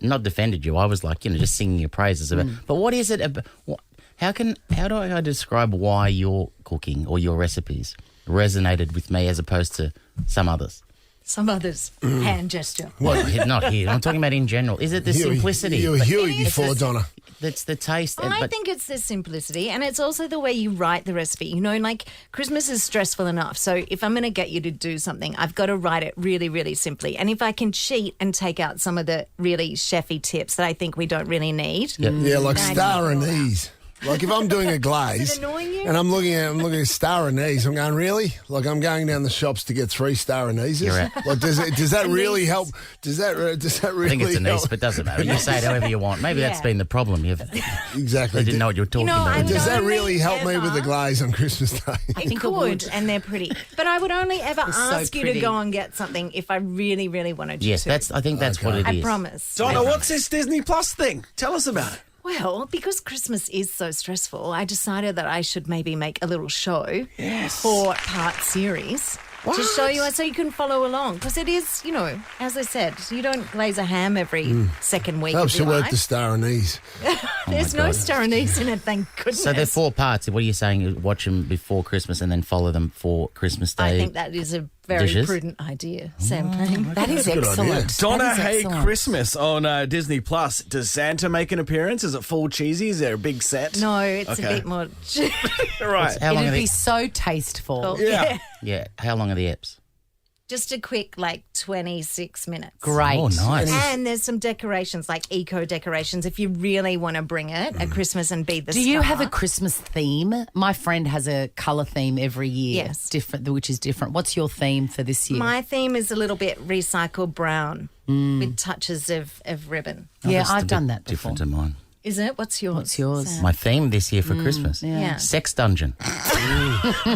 not defended you. I was like, just singing your praises about. But what is it about? How do I describe why your cooking or your recipes resonated with me as opposed to some others?
Some others. Hand gesture.
Well, not here. I'm talking about in general. Is it the simplicity?
You were Huey before, Donna.
That's the taste.
I think it's the simplicity, and it's also the way you write the recipe. Like Christmas is stressful enough, so if I'm going to get you to do something, I've got to write it really, really simply. And if I can cheat and take out some of the really chefy tips that I think we don't really need.
Yeah, like star anise. Like if I'm doing a glaze
Is it annoying you?
and I'm looking at star anise, I'm going, really? Like I'm going down the shops to get 3 star anises?
You're right.
Like does that really help? Does that really
I think it's anise,
help?
but it doesn't matter. You say it however you want. Maybe that's been the problem.
Exactly.
I didn't know what you were talking about.
Does that really help me with the glaze on Christmas Day?
It could, and they're pretty. But I would only ever ask you to
pretty.
go and get something if I really, really wanted you
Yes,
to.
I think that's what it is.
I promise.
Donna, what's this Disney Plus thing? Tell us about it.
Well, because Christmas is so stressful, I decided that I should maybe make a little show, 4-part series, to show you so you can follow along. Because it is, as I said, you don't glaze a ham every second week.
Helps
of
you
your
work
life.
the star anise.
There's no star anise in it, thank goodness.
So they're 4 parts. What are you saying? Watch them before Christmas and then follow them for Christmas Day?
I think that is a very
dishes?
prudent idea, Sam.
That is
Good idea.
excellent.
Donna
That is
Hay
excellent.
Christmas on Disney Plus. Does Santa make an appearance? Is it full cheesy? Is there a big set?
No, it's
Okay.
a bit more...
Right.
How long
It'd
are
be
the,
so tasteful.
Yeah.
yeah, how long are the eps?
Just a quick, 26 minutes.
Great.
Oh, nice.
And there's some decorations, like eco decorations, if you really want to bring it at Christmas and be the
Do you
star.
have a Christmas theme? My friend has a colour theme every year.
Yes.
Different, which is different. What's your theme for this year?
My theme is a little bit recycled brown with touches of ribbon.
Yeah,
That's a
I've
bit
done that before.
Different to mine.
Is it? What's yours?
What's yours?
Sam?
My theme this year for Christmas.
Yeah.
Sex dungeon.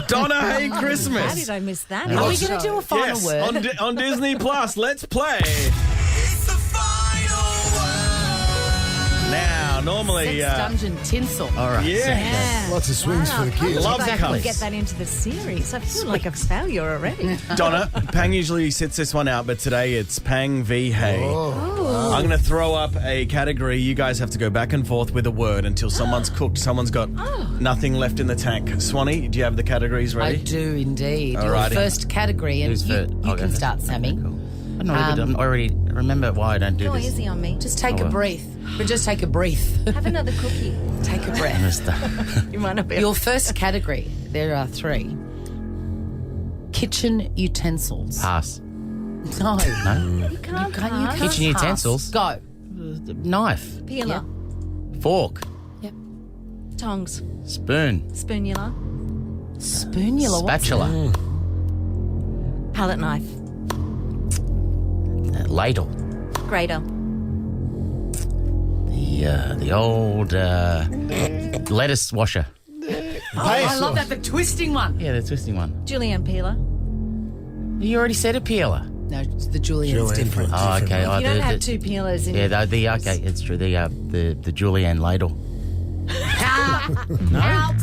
Donna Hay
How
Christmas.
did I miss that?
Are we going to do a final
Yes,
word?
on Disney Plus. Let's play.
It's the final word.
Now, normally...
Sex Dungeon Tinsel.
All right.
Yeah.
Lots of swings for the kids.
Love
I
that
can
colour.
get that into the series. I feel like a failure already.
Donna, Pang usually sits this one out, but today it's Pang v. Hay. I'm going to throw up a category. You guys have to go back and forth with a word until someone's cooked. Someone's got nothing left in the tank. Swanee, do you have the categories
I
ready?
do indeed.
Alrighty.
Your first category, and
Who's
you,
first?
you
I'll go
can
first.
start, Sammy.
I'm not even, I already remember why I don't do
Go
this.
easy on me.
Just take
Oh,
a
well.
breath. But just take a breath.
Have another cookie.
Take a
I'm
breath.
gonna start.
You might not be.
Your first category, there are 3. Kitchen utensils.
Pass.
No.
No.
You can't
You
pass.
can't
Kitchen
pass.
utensils?
Go.
Knife.
Peeler.
Fork.
Tongs.
Spoon.
Spoonula.
Spoonula. what's
Spatula.
Palette knife.
Ladle.
Grater.
The old lettuce washer.
I love that, the twisting one.
Yeah, the twisting one.
Julienne peeler.
You already said a peeler.
No, the Julienne's different.
Oh, okay.
You don't have 2 peelers in
Yeah, okay, it's true. The julienne ladle.
No. Out.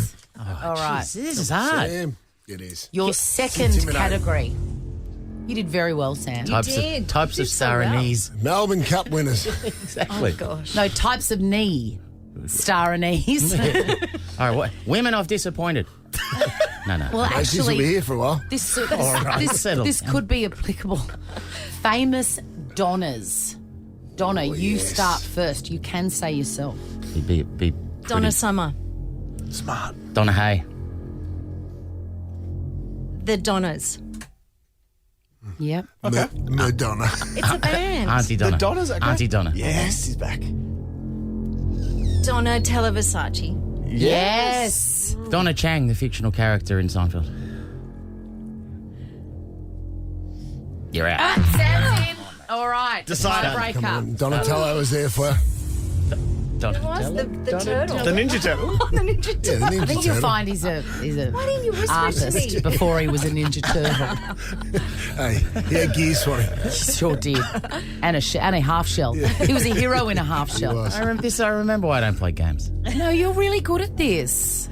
All right.
Jeez, this is hard.
Sam, it is.
Your second
Intimidating.
category. You did very well, Sam.
Types of star anise.
Melbourne Cup winners.
Exactly.
Oh, gosh.
No, types of knee. Star anise.
All right, women I've disappointed. No.
Well,
This will
actually,
be here for a while.
this
Settle
this
down.
could be applicable. Famous Donnas. Donna, you start first. You can say yourself.
Be
Donna
pretty-
Summer.
Smart.
Donna Hay.
The Donnas.
Yep.
Madonna.
It's a band.
Auntie Donna.
The Donnas, okay.
Auntie Donna.
Yes, he's back.
Donna Televersace.
Yes.
Donna Chang, the fictional character in Seinfeld. You're out.
Sam's in. All right.
Decide.
Break
Come
up.
on. Donatello was there for you.
The turtle.
The Ninja Turtle.
The Ninja Turtle.
Yeah, the Ninja
I think you'll
Turtle.
find he's a
Why didn't you whisper
artist
to me?
before he was a Ninja Turtle.
Hey, yeah, gear Swanee.
He sure did. And a half shell. He was a hero in a half shell.
I remember why I don't play games.
No, you're really good at this.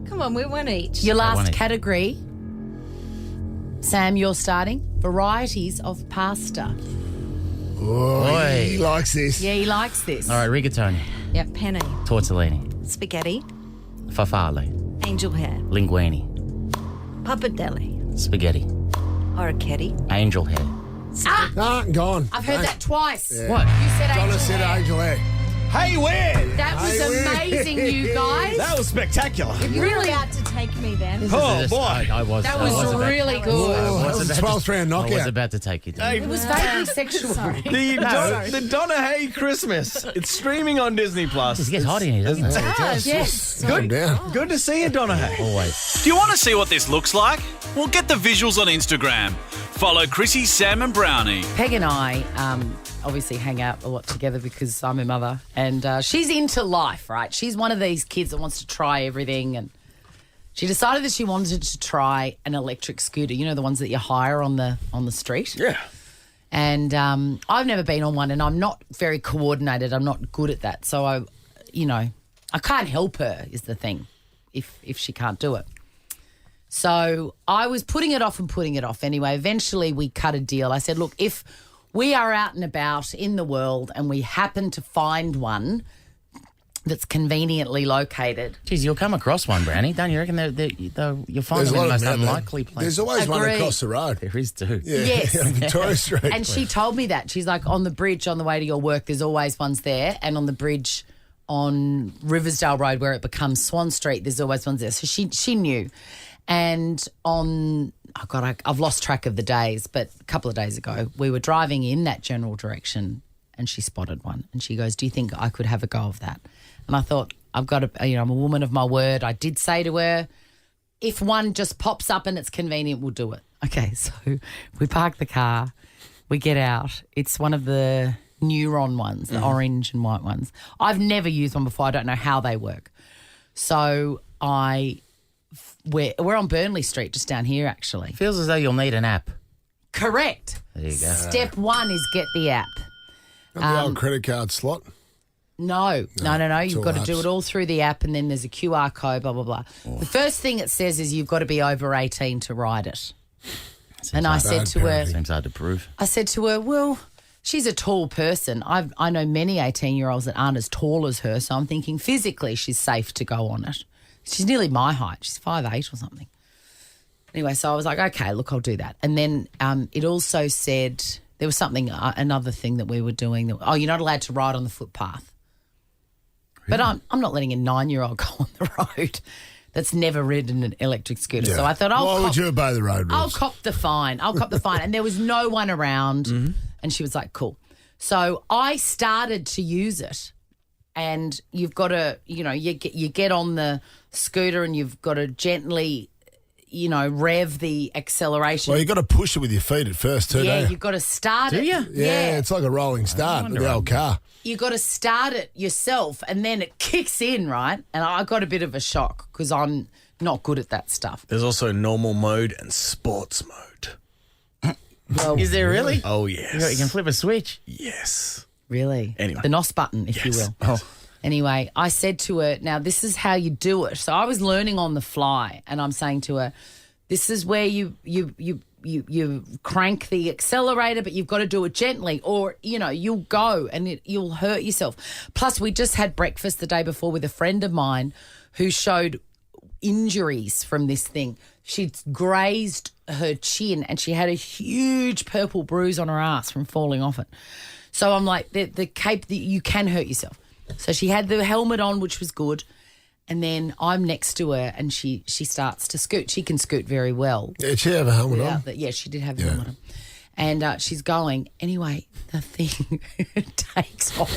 Come on, we won each.
Your
won
last
each.
category, Sam, you're starting. Varieties of pasta.
Oh, he likes this.
Yeah, he likes this.
All right, rigatoni,
Yep.
Penne,
tortellini,
spaghetti,
farfalle,
angel hair,
linguine,
pappardelle,
spaghetti,
orecchiette.
angel hair.
Gone.
I've heard that twice.
Yeah.
What?
You said
Donna
angel
said
hair.
angel hair.
Hey, where?
That was amazing, you guys.
That was spectacular.
You were about to take me then.
Oh, boy.
I was.
That
I
was
about-
really good.
Oh, that was a 12th round
I was
knockout.
about to take you down.
Hey,
It was vaguely sexual.
the Donna Hay Christmas. It's streaming on Disney Plus.
It gets hot in here, doesn't it?
Yes.
Calm down.
Good to see you, Donna Hay.
Always.
Do you want to see what this looks like? Well, get the visuals on Instagram. Follow Chrissie, Sam and Browny.
Peg and I obviously hang out a lot together because I'm her mother, and she's into life, right? She's one of these kids that wants to try everything, and she decided that she wanted to try an electric scooter. You know, the ones that you hire on the street?
Yeah.
And I've never been on one, and I'm not very coordinated. I'm not good at that. So I can't help her is the thing if she can't do it. So I was putting it off. Anyway, eventually we cut a deal. I said, look, if we are out and about in the world and we happen to find one that's conveniently located.
Geez, you'll come across one, Brownie. Don't you reckon you'll find
There's
them in the
a lot
most
of them out there.
unlikely place?
There's always one
Agreed.
across the road.
There is too.
Yeah,
Yes.
on Victoria Street.
And she told me that. She's like, on the bridge on the way to your work, there's always ones there. And on the bridge on Riversdale Road where it becomes Swan Street, there's always ones there. So she knew. And I've lost track of the days, but a couple of days ago, we were driving in that general direction and she spotted one. And she goes, do you think I could have a go of that? And I thought, I'm a woman of my word. I did say to her, if one just pops up and it's convenient, we'll do it. Okay, so we park the car, we get out. It's one of the Neuron ones, the orange and white ones. I've never used one before. I don't know how they work. So we're on Burnley Street, just down here, actually.
Feels as though you'll need an app.
Correct.
There you go.
Step one is get the app.
Got the old credit card slot.
No. You've
all
got to do
apps.
it all through the app, and then there's a QR code, blah, blah, blah. The first thing it says is you've got to be over 18 to ride it. And I said to her,
Seems hard to prove.
well, she's a tall person. I know many 18-year-olds that aren't as tall as her, so I'm thinking physically she's safe to go on it. She's nearly my height. She's 5'8" or something. Anyway, so I was like, okay, look, I'll do that. And then it also said there was something, another thing that we were doing. You're not allowed to ride on the footpath. Really? But I'm not letting a 9-year-old go on the road that's never ridden an electric scooter.
Yeah.
So I thought,
why would you obey the road rules?
I'll cop the fine. And there was no one around. Mm-hmm. And she was like, cool. So I started to use it. And you've got to, you get on the scooter and you've got to gently, rev the acceleration.
Well, you've got to push it with your feet at first too,
Yeah,
don't you?
you've got to start it.
Do you?
Yeah, it's like a rolling start with the old car.
You've got to start it yourself and then it kicks in, right? And I got a bit of a shock because I'm not good at that stuff.
There's also normal mode and sports mode.
Well,
Is there really?
Oh, yes.
You can flip a switch.
Yes.
Really?
Anyway.
The NOS button, if you will.
Oh.
Anyway, I said to her, now this is how you do it. So I was learning on the fly and I'm saying to her, this is where you crank the accelerator, but you've got to do it gently or, you'll go and you'll hurt yourself. Plus, we just had breakfast the day before with a friend of mine who showed injuries from this thing. She'd grazed her chin and she had a huge purple bruise on her ass from falling off it. So I'm like, the cape, you can hurt yourself. So she had the helmet on, which was good. And then I'm next to her and she starts to scoot. She can scoot very well.
Did she have a helmet on?
Yeah, she did have a helmet on. And she's going. Anyway, the thing takes off.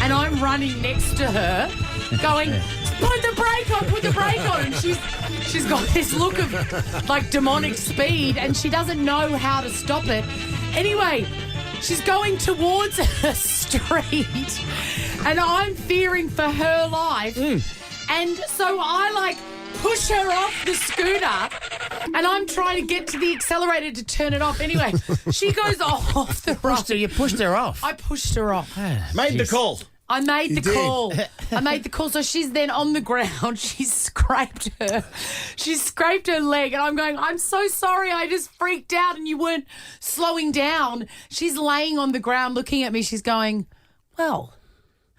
And I'm running next to her going, put the brake on. And she's got this look of like demonic speed and she doesn't know how to stop it. Anyway, she's going towards us street and I'm fearing for her life. And so I push her off the scooter and I'm trying to get to the accelerator to turn it off. Anyway, she goes off the road.
You pushed her off.
I pushed her off.
Made the call.
I made the call. I made the call. So she's then on the ground. She scraped her leg. And I'm going, I'm so sorry. I just freaked out and you weren't slowing down. She's laying on the ground looking at me. She's going, well,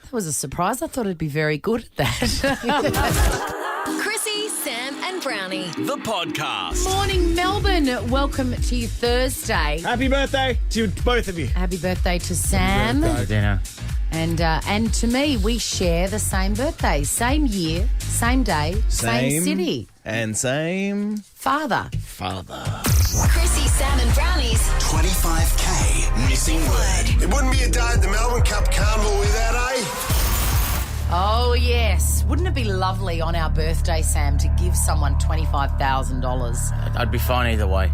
that was a surprise. I thought I'd be very good at that.
Chrissie, Sam and Brownie.
The podcast.
Morning, Melbourne. Welcome to your Thursday.
Happy birthday to both of you.
Happy birthday to Sam.
For dinner.
And to me, we share the same birthday, same year, same day, same city.
And same
father.
Chrissie, Sam and Brownie's
25K missing word. It wouldn't be a day at the Melbourne Cup Carnival without
Oh, yes. Wouldn't it be lovely on our birthday, Sam, to give someone $25,000?
I'd be fine either way.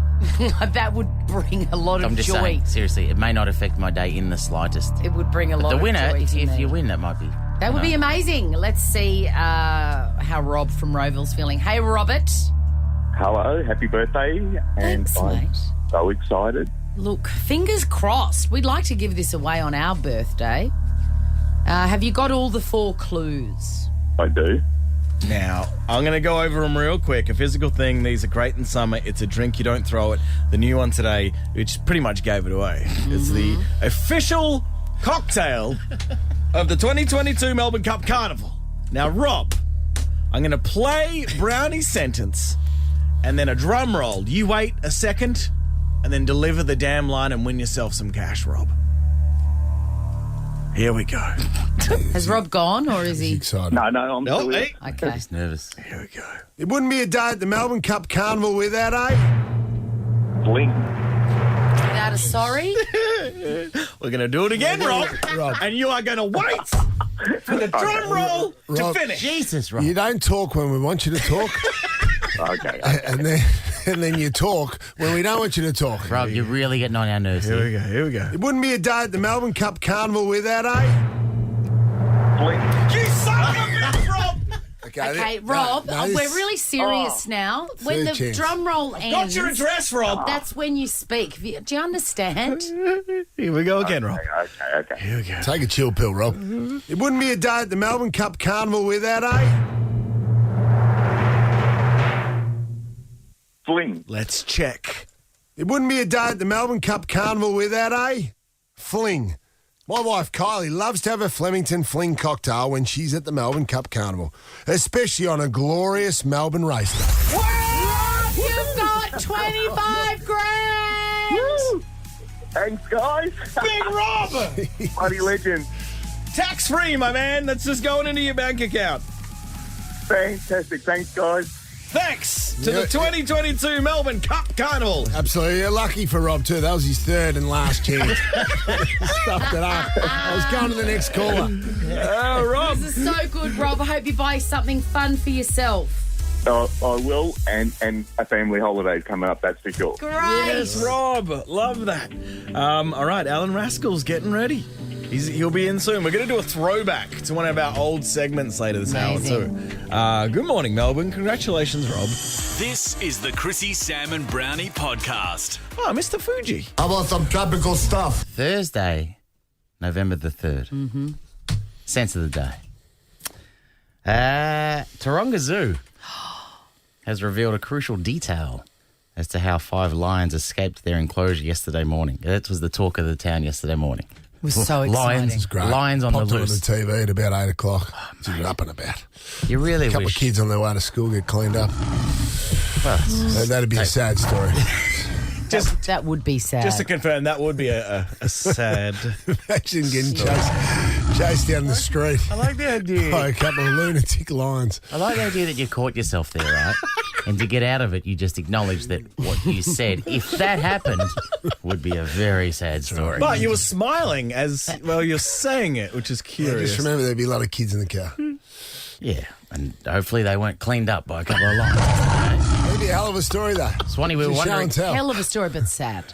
That would bring a lot
I'm
of
just
joy.
saying, seriously, it may not affect my day in the slightest.
It would bring a lot
the
of
winner,
joy to
if
me.
you win, that might be.
That would be amazing. Let's see how Rob from Roeville's feeling. Hey, Robert.
Hello, happy birthday.
Thanks,
and I'm
mate.
so excited.
Look, fingers crossed. We'd like to give this away on our birthday. Have you got all the 4 clues?
I do.
Now, I'm going to go over them real quick. A physical thing, these are great in summer. It's a drink, you don't throw it. The new one today, which pretty much gave it away. It's the official cocktail of the 2022 Melbourne Cup Carnival. Now, Rob, I'm going to play Brownie's sentence and then a drum roll. You wait a second and then deliver the damn line and win yourself some cash, Rob. Here we go.
Has Rob gone or is he?
Excited.
No, I'm still here.
Okay.
He's nervous.
Here we go.
It wouldn't be a day at the Melbourne Cup Carnival without
Bling.
Without a sorry?
We're going to do it again, Rob. And you are going to wait for the drum roll to
Rob.
finish.
Jesus, Rob.
You don't talk when we want you to talk.
Okay.
And then you talk when we don't want you to talk.
Rob, you're really getting on our nerves.
Here we go.
It wouldn't be a day at the Melbourne Cup Carnival without
Bling.
You son of a bitch, Rob!
Okay, Rob, we're really serious now. When the
chance.
drum roll ends...
Got your address, Rob.
That's when you speak. Do you understand?
Here we go again, Rob.
Okay.
Here we go.
Take a chill pill, Rob. It wouldn't be a day at the Melbourne Cup Carnival without
Bling.
Let's check.
It wouldn't be a day at the Melbourne Cup Carnival without fling. My wife Kylie loves to have a Flemington fling cocktail when she's at the Melbourne Cup Carnival, especially on a glorious Melbourne race day.
Rob, you've got 25 grand!
Thanks, guys.
Big Rob!
Bloody legend.
Tax-free, my man. That's just going into your bank account.
Fantastic. Thanks, guys.
Thanks to the 2022 Melbourne Cup Carnival.
Absolutely. You're lucky for Rob, too. That was his third and last chance. Stuffed it up. I was going to the next caller.
Oh, Rob.
This is so good, Rob. I hope you buy something fun for yourself.
I will, and a family holiday's coming up, that's for sure.
Great.
Yes, Rob. Love that. All right, Allan Raskall's getting ready. He'll be in soon. We're going to do a throwback to one of our old segments later this hour, too. Good morning, Melbourne. Congratulations, Rob.
This is the Chrissie, Sam and Brownie podcast.
Oh, Mr. Fuji.
How about some tropical stuff?
Thursday, November the 3rd. Mm-hmm. Sense of the day. Taronga Zoo has revealed a crucial detail as to how 5 lions escaped their enclosure yesterday morning. That was the talk of the town yesterday morning.
It was so exciting.
It's great.
Lions on
Popped
the
it
loose.
on the TV at about 8 o'clock. Just up and about.
You really
A couple
wish.
of kids on their way to school get cleaned up.
Well,
That'd be a sad story.
That would be sad.
Just to confirm, that would be a sad...
Imagine getting chased down the street
I like the idea.
by a couple of lunatic lions.
I like the idea that you caught yourself there, right? And to get out of it, you just acknowledge that what you said, if that happened, would be a very sad story.
But you were smiling as, well, you're saying it, which is
Yeah,
curious.
just remember there'd be a lot of kids in the car.
Yeah, and hopefully they weren't cleaned up by a couple of lions.
It'd be a hell of a story, though.
Swanee, we were
Just show
wondering...
and tell.
Hell of a story, but sad.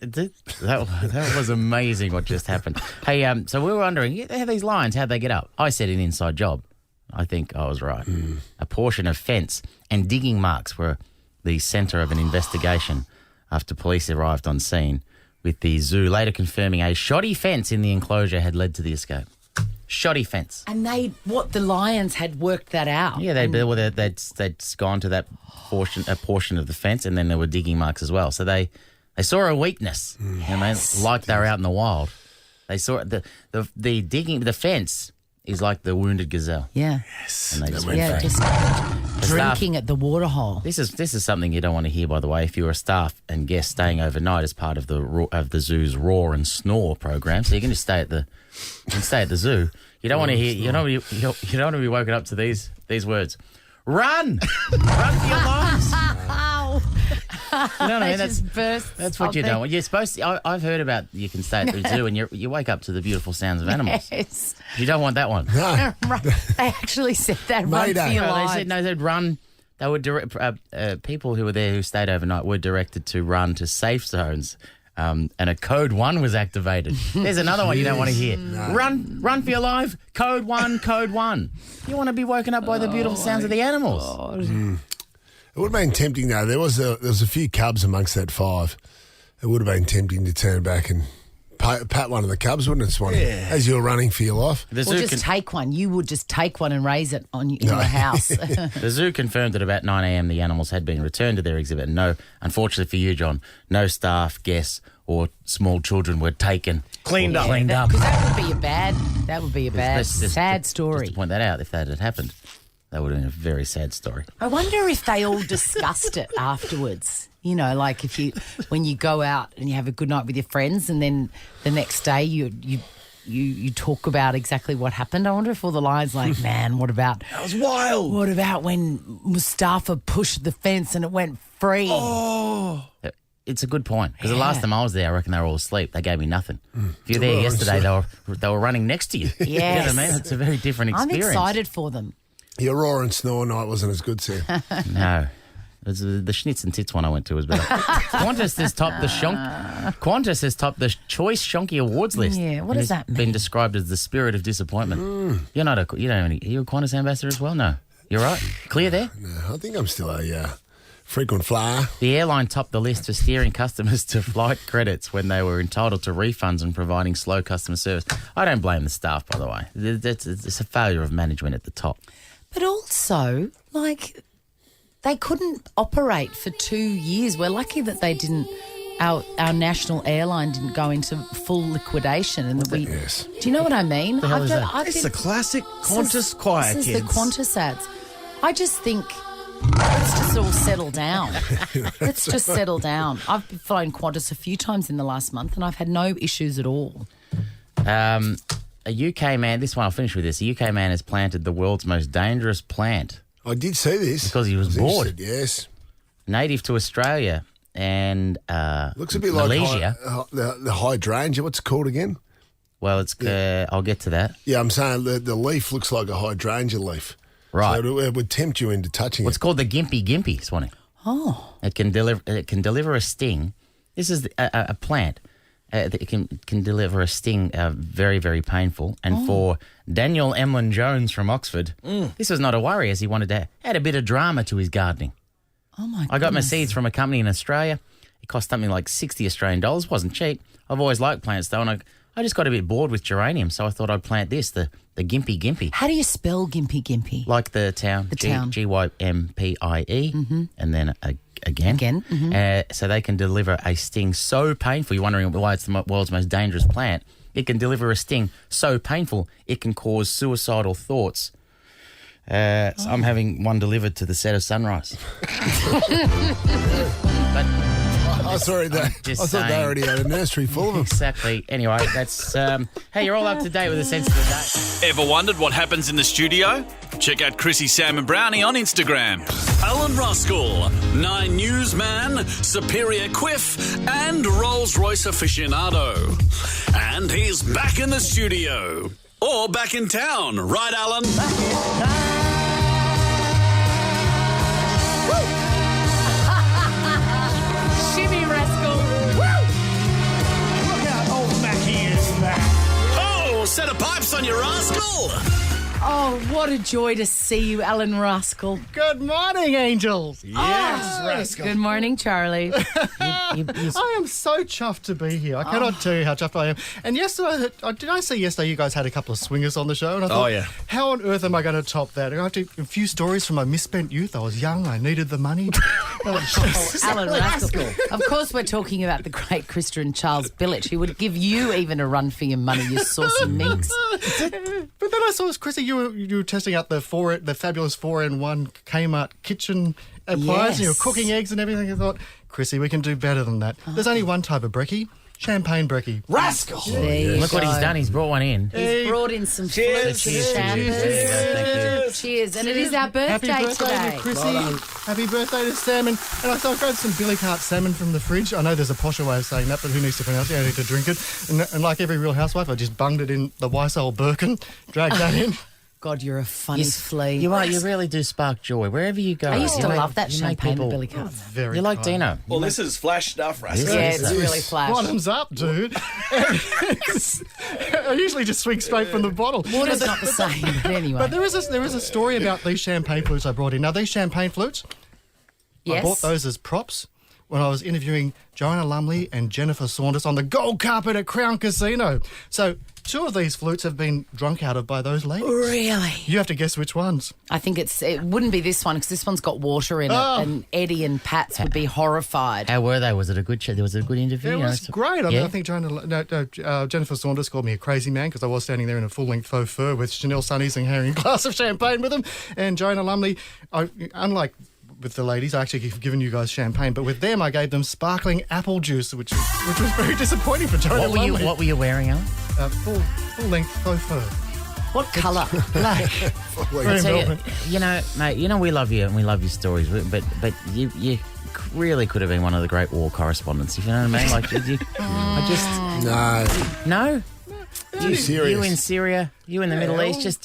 That was amazing what just happened. Hey, so we were wondering, how these lions, how'd they get up? I said an inside job. I think I was right. A portion of fence and digging marks were the centre of an investigation after police arrived on scene, with the zoo later confirming a shoddy fence in the enclosure had led to the escape. Shoddy fence.
And the lions had worked that out.
Yeah, they'd gone to that portion of the fence, and then there were digging marks as well. So they saw a weakness, like they were out in the wild. They saw the fence is like the wounded gazelle.
Yeah.
Yes. And they just
drinking at the waterhole.
This is something you don't want to hear, by the way, if you're a staff and guest staying overnight as part of the zoo's roar and snore program. So you can just stay at the zoo. You don't want to hear. You don't want to be woken up to these words. Run! Run for your lives! You know what I mean? That's what you don't want. You're supposed to. I've heard about you can stay at the zoo and you wake up to the beautiful sounds of animals.
Yes.
You don't want that one.
No.
They actually said that. Run for your lives.
They'd run. They would people who were there who stayed overnight were directed to run to safe zones. And a code 1 was activated. There's another one you don't want to hear. No. Run for your life. Code 1, code 1. You want to be woken up by the beautiful sounds of the animals.
It would have been tempting, though. There was a few cubs amongst that 5. It would have been tempting to turn back and pat one of the cubs, wouldn't it, Swanee? Yeah. As you're running for your life.
Or just take one. You would just take one and raise it in your house.
The zoo confirmed that about 9 a.m. the animals had been returned to their exhibit. And unfortunately for you, John, no staff, guests or small children were taken.
Cleaned up.
Because that would be a bad, sad story.
Just to point that out, if that had happened, that would have been a very sad story.
I wonder if they all discussed it afterwards. You know, like when you go out and you have a good night with your friends, and then the next day you talk about exactly what happened. I wonder if all the lions man, what about
that was wild?
What about when Mustafa pushed the fence and it went free?
Oh, it's a good point, because the last time I was there, I reckon they were all asleep. They gave me nothing. If you were there yesterday, they were running next to you.
Yes.
You know what I mean? It's a very different experience.
I'm excited for them.
Your roar and snore night wasn't as good, Sam.
No. The Schnitz and Tits one I went to was better. Qantas has topped the Choice Shonky Awards list.
Yeah, what does that mean?
Been described as the spirit of disappointment. You're not are you a Qantas ambassador as well? No. You're right? Clear there?
No, I think I'm still a frequent flyer.
The airline topped the list for steering customers to flight credits when they were entitled to refunds and providing slow customer service. I don't blame the staff, by the way. It's a failure of management at the top.
But also, they couldn't operate for 2 years. We're lucky that they didn't. Our national airline didn't go into full liquidation, and
Yes.
Do you know what I mean?
The hell is that?
It's the classic Qantas choir,
This
kids.
is the Qantas ads. I just think let's just all settle down. Let's just settle down. I've flown Qantas a few times in the last month, and I've had no issues at all.
A UK man. This one I'll finish with this. A UK man has planted the world's most dangerous plant.
I did see this.
Because he was bored.
Yes.
Native to Australia and
looks a bit
Malaysia.
like the hydrangea. What's it called again?
Well, it's I'll get to that.
Yeah, I'm saying the leaf looks like a hydrangea leaf.
Right.
So it would tempt you into touching
What's
it.
called the gimpy, Swanee.
Oh.
It can deliver a sting. This is a plant. It can deliver a sting, very, very painful. And for Daniel Emlyn Jones from Oxford, this was not a worry, as he wanted to add a bit of drama to his gardening.
Oh, my
I got my seeds from a company in Australia. It cost something like $60 Australian. Wasn't cheap. I've always liked plants, though, and I just got a bit bored with geranium, so I thought I'd plant this, the gimpy.
How do you spell gimpy?
Like the town.
The town.
Gympie, and then again. So they can deliver a sting so painful. You're wondering why it's the world's most dangerous plant. It can deliver a sting so painful it can cause suicidal thoughts. So I'm having one delivered to the set of Sunrise.
I thought they already had a nursery full of them.
Exactly. Anyway, that's... hey, you're all up to date with the sense of the day.
Ever wondered what happens in the studio? Check out Chrissie, Sam and Brownie on Instagram. Allan Raskall, 9 Newsman, Superior Quiff and Rolls-Royce aficionado. And he's back in the studio. Or back in town. Right, Alan?
Shimmy, Raskall. Woo!
set of pipes on your rascal.
Oh, what a joy to see you, Allan Raskall.
Good morning, angels.
Yes, Raskall.
Good morning, Charlie.
I am so chuffed to be here. I cannot tell you how chuffed I am. And yesterday, did I see yesterday you guys had a couple of swingers on the show? And I thought,
yeah.
How on earth am I going to top that? I have to a few stories from my misspent youth. I was young. I needed the money.
Allan Raskall. Of course, we're talking about the great Christian Charles Billett, who would give you even a run for your money, you saucy minx.
But then I saw, Chrissy, you were testing out the fabulous 4-in-1 Kmart kitchen appliance.
Yes.
And you were cooking eggs and everything. I thought, Chrissy, we can do better than that. There's only one type of brekkie. Champagne brekkie.
Raskall!
Look what he's done. He's brought one in.
He's brought in some
Cheers.
cheers.
There you go. Thank you.
Cheers. And it is our birthday
Happy birthday
today.
to Chrissy. Happy birthday to Sam. And I thought I'd grab some Billy Cart salmon from the fridge. I know there's a posher way of saying that, but who needs to pronounce it? I need to drink it. And like every real housewife, I just bunged it in the Weissel Birkin, dragged that in.
God, you're a funny flea.
You are. You really do spark joy wherever you go.
I used to love that
you make
champagne
people-
at Billy Cart's.
Very
You're like
kind.
Dino.
Well, this is flash stuff, Raskall.
Yeah, it's really flash.
Bottoms up, dude. I usually just swing straight from the bottle.
Water's not the same, but anyway.
But there is a story about these champagne flutes I brought in. Now, these champagne flutes,
Yes.
I bought those as props when I was interviewing Joanna Lumley and Jennifer Saunders on the gold carpet at Crown Casino. So 2 of these flutes have been drunk out of by those ladies.
Really?
You have to guess which ones.
I think it wouldn't be this one because this one's got water in it, and Eddie and Pats would be horrified.
How were they? Was it a good Was it a good interview?
It
You know,
was great. I mean,
yeah?
I think Jennifer Saunders called me a crazy man because I was standing there in a full-length faux fur with Chanel sunnies and carrying a glass of champagne with them. And Joanna Lumley, unlike with the ladies, I actually have given you guys champagne, but with them I gave them sparkling apple juice, which was very disappointing for Joanna Lumley.
What were you wearing, Alan?
Full-length faux fur.
What colour?
Black.
I tell you, you know, mate, you know we love you and we love your stories, but you really could have been one of the great war correspondents, if you know what I mean. Like, no. You in Syria, you in the Middle East, just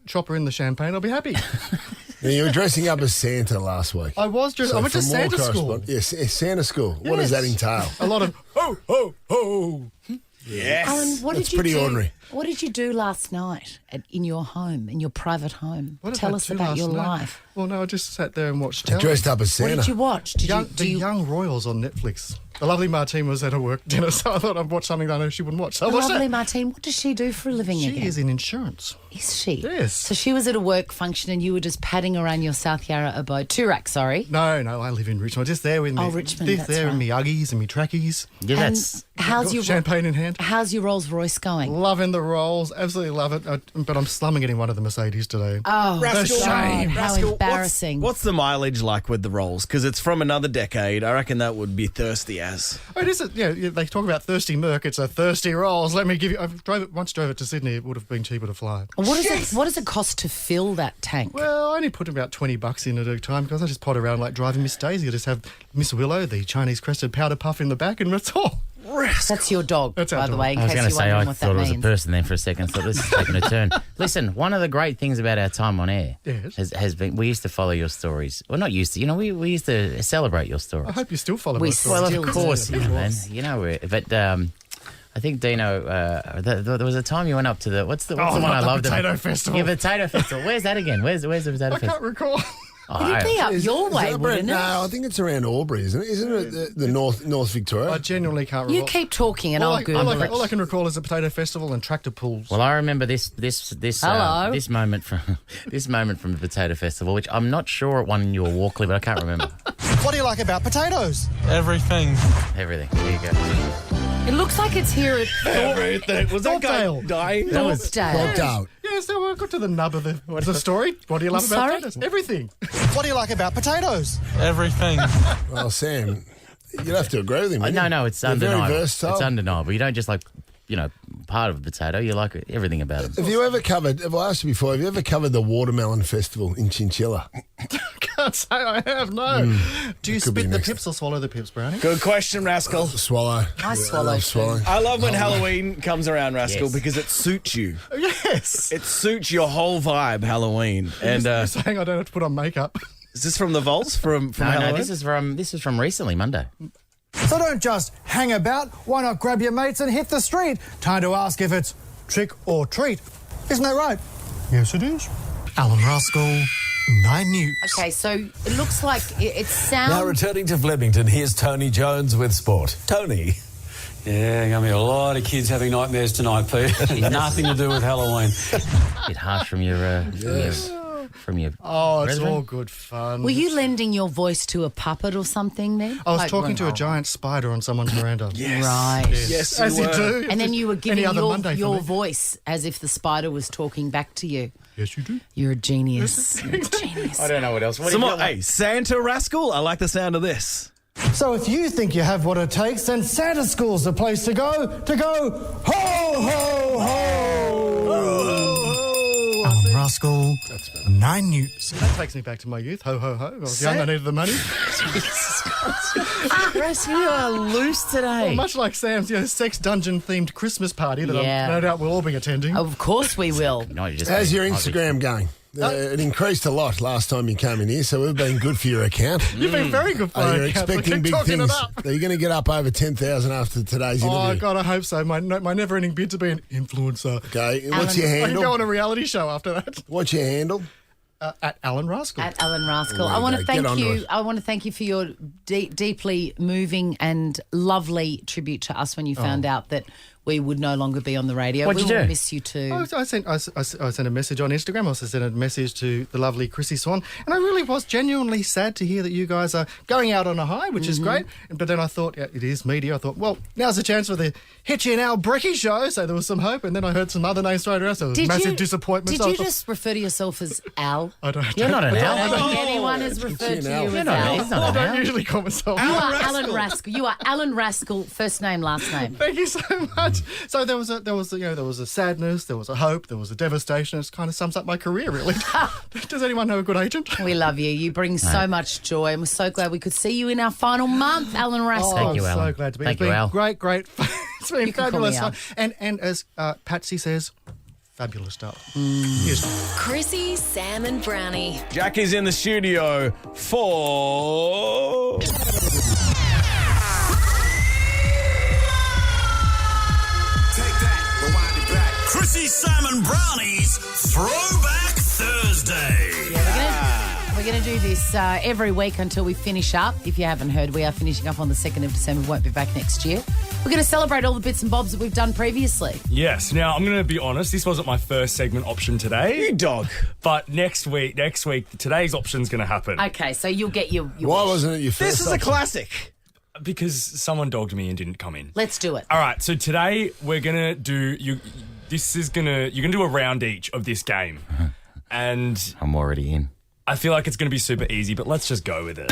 chop her in the champagne. I'll be happy.
Now, you were dressing up as Santa last week.
I was dressed. I went to
for more
Santa school.
Yes, Santa school. What does that entail?
A lot of ho ho ho.
Yes,
Alan, what
that's
did you
pretty
do?
ordinary.
What did you do last night in your home, in your private home?
What did
Tell
I
us
do
about
last
your
night?
life.
Well, no, I just sat there and watched telly.
Dressed up as Santa.
What did you watch?
The Young Royals on Netflix. The lovely Martine was at a work dinner, so I thought I'd watch something that I know she wouldn't watch. So I
The
watched
lovely
that.
Martine, what does she do for a living
She
again?
is in insurance.
Is she?
Yes.
So she was at a work function and you were just padding around your South Yarra abode. Toorak, sorry.
No, I live in Richmond. Just there with me.
Richmond,
Just
that's
there in
right.
me Uggies and me trackies.
Yeah,
And
that's
how's your
champagne in hand.
How's your Rolls Royce going?
Loving the rolls, absolutely love it. But I'm slumming it in one of the Mercedes today.
Oh,
Raskall,
shame! How
Raskall,
embarrassing!
What's the mileage like with the rolls? Because it's from another decade. I reckon that would be thirsty as.
Oh, it is. They talk about thirsty Merc. It's a thirsty rolls. Let me give you. Once drove it to Sydney. It would have been cheaper to fly.
What does it cost to fill that tank?
Well, I only put about $20 in at a time because I just pot around like driving Miss Daisy. I just have Miss Willow, the Chinese crested powder puff in the back, and that's all.
That's your dog,
That's our
by the
dog.
way, in
I was
case
going to
you're
say,
wondering
I
what
thought
that
it was
means.
a person then for a second, so this is taking a turn. Listen, one of the great things about our time on air has been we used to follow your stories. Well, not used to, we used to celebrate your stories.
I hope you still follow
We
my stories.
Well, of course, man. But I think, Dino, there was a time you went up to what's the one I loved?
Potato Festival.
Yeah, Potato Festival. Where's that again? Where's the Potato
I
Festival?
can't recall.
It'd be up your way, wouldn't it?
No, I think it's around Aubrey, isn't it? Isn't it the North Victoria?
I genuinely can't recall.
You keep talking and I'll Google it.
All I can recall is the Potato Festival and tractor pulls.
Well, I remember this
Hello.
this moment from the Potato Festival, which I'm not sure it won you a Walkley, but I can't remember.
What do you like about potatoes?
Everything.
Everything. There you go.
It looks like it's here at
Everything. Was that guy
Thorpedale.
dying?
Thorpedale.
Yeah, so I got to the nub of the story. What do you love
I'm
about
sorry?
potatoes? Everything. What do you like about potatoes?
Everything.
Well, Sam, you'd have to agree with him.
No, it's
They're
undeniable.
very versatile.
It's undeniable. You don't just like, part of a potato. You like everything about it.
Have I asked you before, have you ever covered the Watermelon Festival in Chinchilla?
Can't say I have, no. Do you
Could be
spit the
next.
pips or swallow the pips, Brownie?
Good question, Raskall.
Swallow.
I swallow
love
too.
swallowing.
I love when Halloween comes around, Raskall,
Yes.
because it suits you.
Yes.
It suits your whole vibe, Halloween. And
You're saying I don't have to put on makeup.
is this from the vaults from
No,
Halloween?
this is from recently, Monday.
So don't just hang about. Why not grab your mates and hit the street? Time to ask if it's trick or treat. Isn't that right? Yes, it is. Allan Raskall, 9 News.
Okay, so it looks like it sounds...
Now returning to Flemington, here's Tony Jones with sport. Tony.
Yeah, going to be a lot of kids having nightmares tonight, Pete. Nothing to do with Halloween.
Bit harsh from your... from your
Oh, it's
brethren.
all good fun.
Were you lending your voice to a puppet or something then?
I was talking to a giant spider on someone's veranda.
Yes. Right.
Yes, as you do.
And then you were giving
Any other Monday for
your
me.
voice as if the spider was talking back to you.
Yes, you do.
You're a genius. You're a genius.
I don't know what else.
Some more. Hey, Santa Raskall. I like the sound of this.
So if you think you have what it takes, then Santa School's the place to go ho, ho, ho! Allan Raskall, 9 News.
That takes me back to my youth. Ho, ho, ho. I was young, I needed the money.
Chris, you are loose today.
Well, much like Sam's sex dungeon-themed Christmas party that no doubt we'll all be attending.
Of course we will.
How's your Instagram going? It increased a lot last time you came in here, so we've been good for your account.
You've been very good for
Are
our
you
account, so
expecting
keep
big
talking
things?
it up.
Are you going to get up over 10,000 after today's interview?
Oh, God, I hope so. My never-ending bid to be an influencer.
Okay, what's your handle?
I can go on a reality show after that.
What's your handle?
At Allan Raskall.
At Allan Raskall.
There
I
you
want
go.
to
Get
thank
onto
you.
it.
I want to thank you for your deeply moving and lovely tribute to us when you found out that we would no longer be on the radio.
What'd
we
you
will
do?
miss you too.
I sent a message on Instagram. I also sent a message to the lovely Chrissie Swan. And I really was genuinely sad to hear that you guys are going out on a high, which is great. But then I thought, it is media. I thought, well, now's a chance for the Hitchy and Al Bricky show. So there was some hope. And then I heard some other names straight around. So there was massive disappointment.
Did
So I
you
thought,
just refer to yourself as Al?
You're not an
I
Al.
don't think anyone has referred to you as Al.
He's not
I
an
don't
Al.
usually call myself
You are Allan Raskall. You are Allan Raskall, first name, last name.
Thank you so much. So there was a sadness, there was a hope, there was a devastation. It kind of sums up my career, really. Does anyone know a good agent?
We love you. You bring so much joy, and we're so glad we could see you in our final month, Allan Raskall.
Thank you,
I'm
Alan.
so glad to be.
Thank
It's
you,
been
Al.
great. It's been
You can call me
fabulous
Al.
fun. And as Patsy says, fabulous stuff. Yes.
Chrissie, Sam and Brownie.
Jackie's in the studio for...
Chrissie, Sam and Brownie's Throwback Thursday.
We're going to do this every week until we finish up. If you haven't heard, we are finishing up on the 2nd of December. We won't be back next year. We're going to celebrate all the bits and bobs that we've done previously.
Yes. Now, I'm going to be honest. This wasn't my first segment option today.
You dog.
But next week, today's option's going to happen.
Okay, so you'll get your
Why wasn't it your first
This is a
option?
classic.
Because someone dogged me and didn't come in.
Let's do it.
All right. So today we're going to do... You're going to do a round each of this game. And
I'm already in.
I feel like it's going to be super easy, but let's just go with it.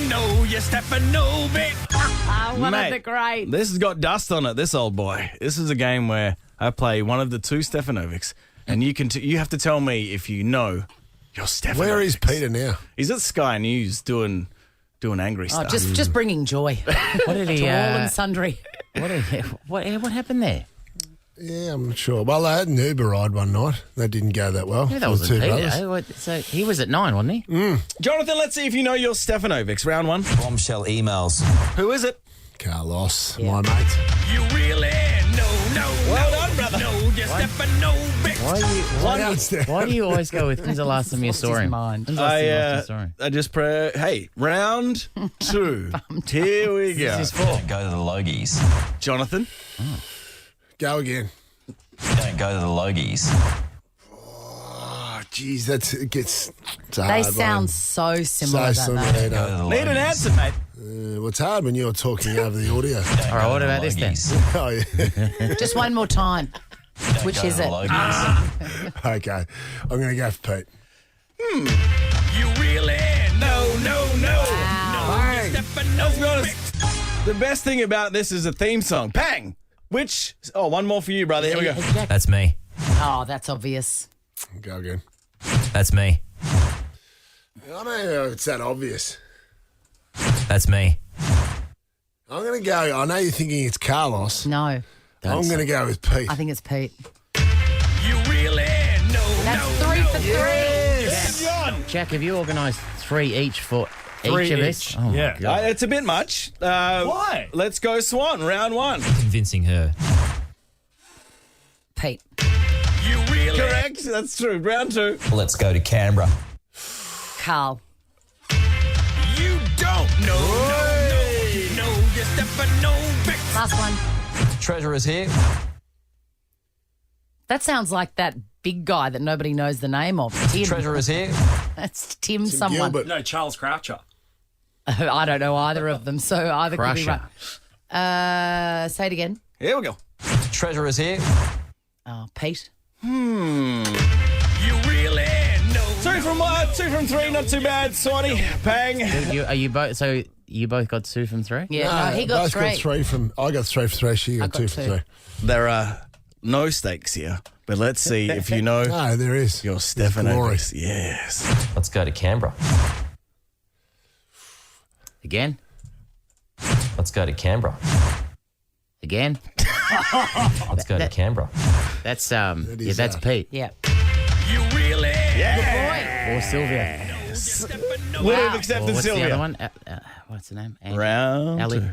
No, you stepping no bit.
One
Mate,
of the great.
This has got dust on it, this old boy. This is a game where I play one of the two Stefanovics, and you have to tell me if you know your Stefanovics.
Where is Peter now?
He's at Sky News doing angry
Oh,
stuff.
just bringing joy.
What did he?
To all and sundry.
What happened there?
Yeah, I'm not sure. Well, I had an Uber ride one night. That didn't go that well.
Yeah, that
for
was
the two
Peter.
brothers.
So he was at 9, wasn't he?
Jonathan, let's see if you know your Stefanovics. Round one.
Bombshell emails.
Who is it?
Carlos, my mate.
You really
Well done, brother.
no, you stepping no bit.
Why do you always go with when's the last time you saw him? When's the last time you last time you saw him?
I just pray. Hey, round 2. Here we go.
This is for.
Don't go to the Logies.
Jonathan.
Go again.
Don't go to the Logies.
Oh, geez, it's a
They
hard
sound
one.
so similar,
So
don't
similar.
they?
They don't.
Need an answer, mate.
Well, it's hard when you're talking over the audio.
All right, what about this then?
Oh, yeah.
Just one more time. Which is it?
Okay, I'm going to go for Pete.
You really no.
Wow.
You stepping no
Let's be honest.
bit.
The best thing about this is a theme song. Bang! Which... Oh, one more for you, brother. Here we go.
That's me.
Oh, that's obvious.
Go again.
That's me.
I don't know if it's that obvious.
That's me.
I'm going to go... I know you're thinking it's Carlos.
No,
I'm going to go with Pete.
I think it's Pete.
You really
That's 3 for 3.
Yes.
Jack, have you organised 3 each for Each of us? Oh,
yeah.
God.
It's a bit much.
Why?
Let's go Swan, round one.
Convincing her.
Pete.
You really? Correct. That's true. Round two.
Let's go to Canberra.
Carl.
You don't know. No, you're stepping no back.
Last one.
Treasure is here.
That sounds like that big guy that nobody knows the name of. Tim.
Treasure is here.
That's Tim someone.
Gilbert.
No, Charles Croucher.
I don't know either of them, so either could be
Crusher.
right. Say it again.
Here we go.
Treasure is here.
Oh, Pete.
You really know.
Two from three, not too bad. Swanee, Pang.
Are you both? So you both got 2 from 3?
Yeah, no, he got
both
3.
got 3 from. I got 3 for 3. She got 2 for 3.
There are no stakes here, but let's see if you know.
No, there is.
Your Stefanovic. Yes.
Let's go to Canberra.
Again?
Let's go to Canberra.
Again?
Let's go to Canberra.
That's that's Pete.
Yeah.
You really.
Or Sylvia.
Would have accepted
What's
Sylvia.
the other one? What's the name?
Round
Ellie.
two.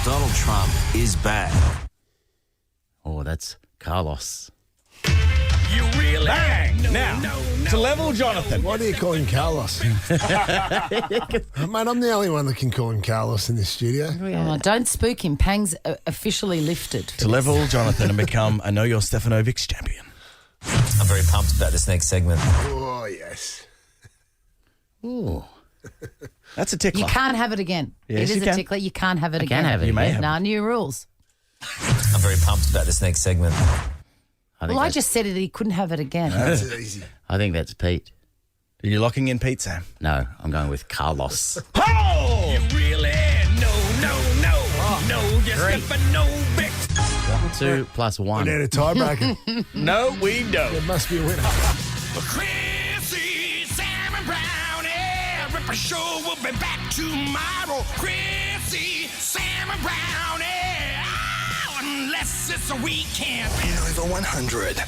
Donald Trump is back.
Oh, that's Carlos.
You really.
Bang! Now, to level Jonathan.
Why do you call him Carlos? Mate, I'm the only one that can call him Carlos in this studio.
Oh, don't spook him. Pang's officially lifted.
To level Jonathan and become a Know Your Stefanovic champion.
I'm very pumped about this next segment.
Oh, yes.
Ooh. That's a tickler.
You can't have it again.
Yes,
it is
you
a
can.
tickler. You can't have it again.
can have it
You may
again.
have
Nah, new rules.
I'm very pumped about this next segment.
Well, I just said it. He couldn't have it again.
That's easy.
I think that's Pete.
Are you locking in Pete, Sam?
No, I'm going with Carlos.
You really. No, you're stepping no back.
2 plus 1.
We need a tiebreaker.
No, we don't.
There must be a winner.
Chrissie, Sam and Brownie. Ripper Show will be back tomorrow. Chrissie, Sam and Brownie. Oh, unless it's a weekend.
Over 100.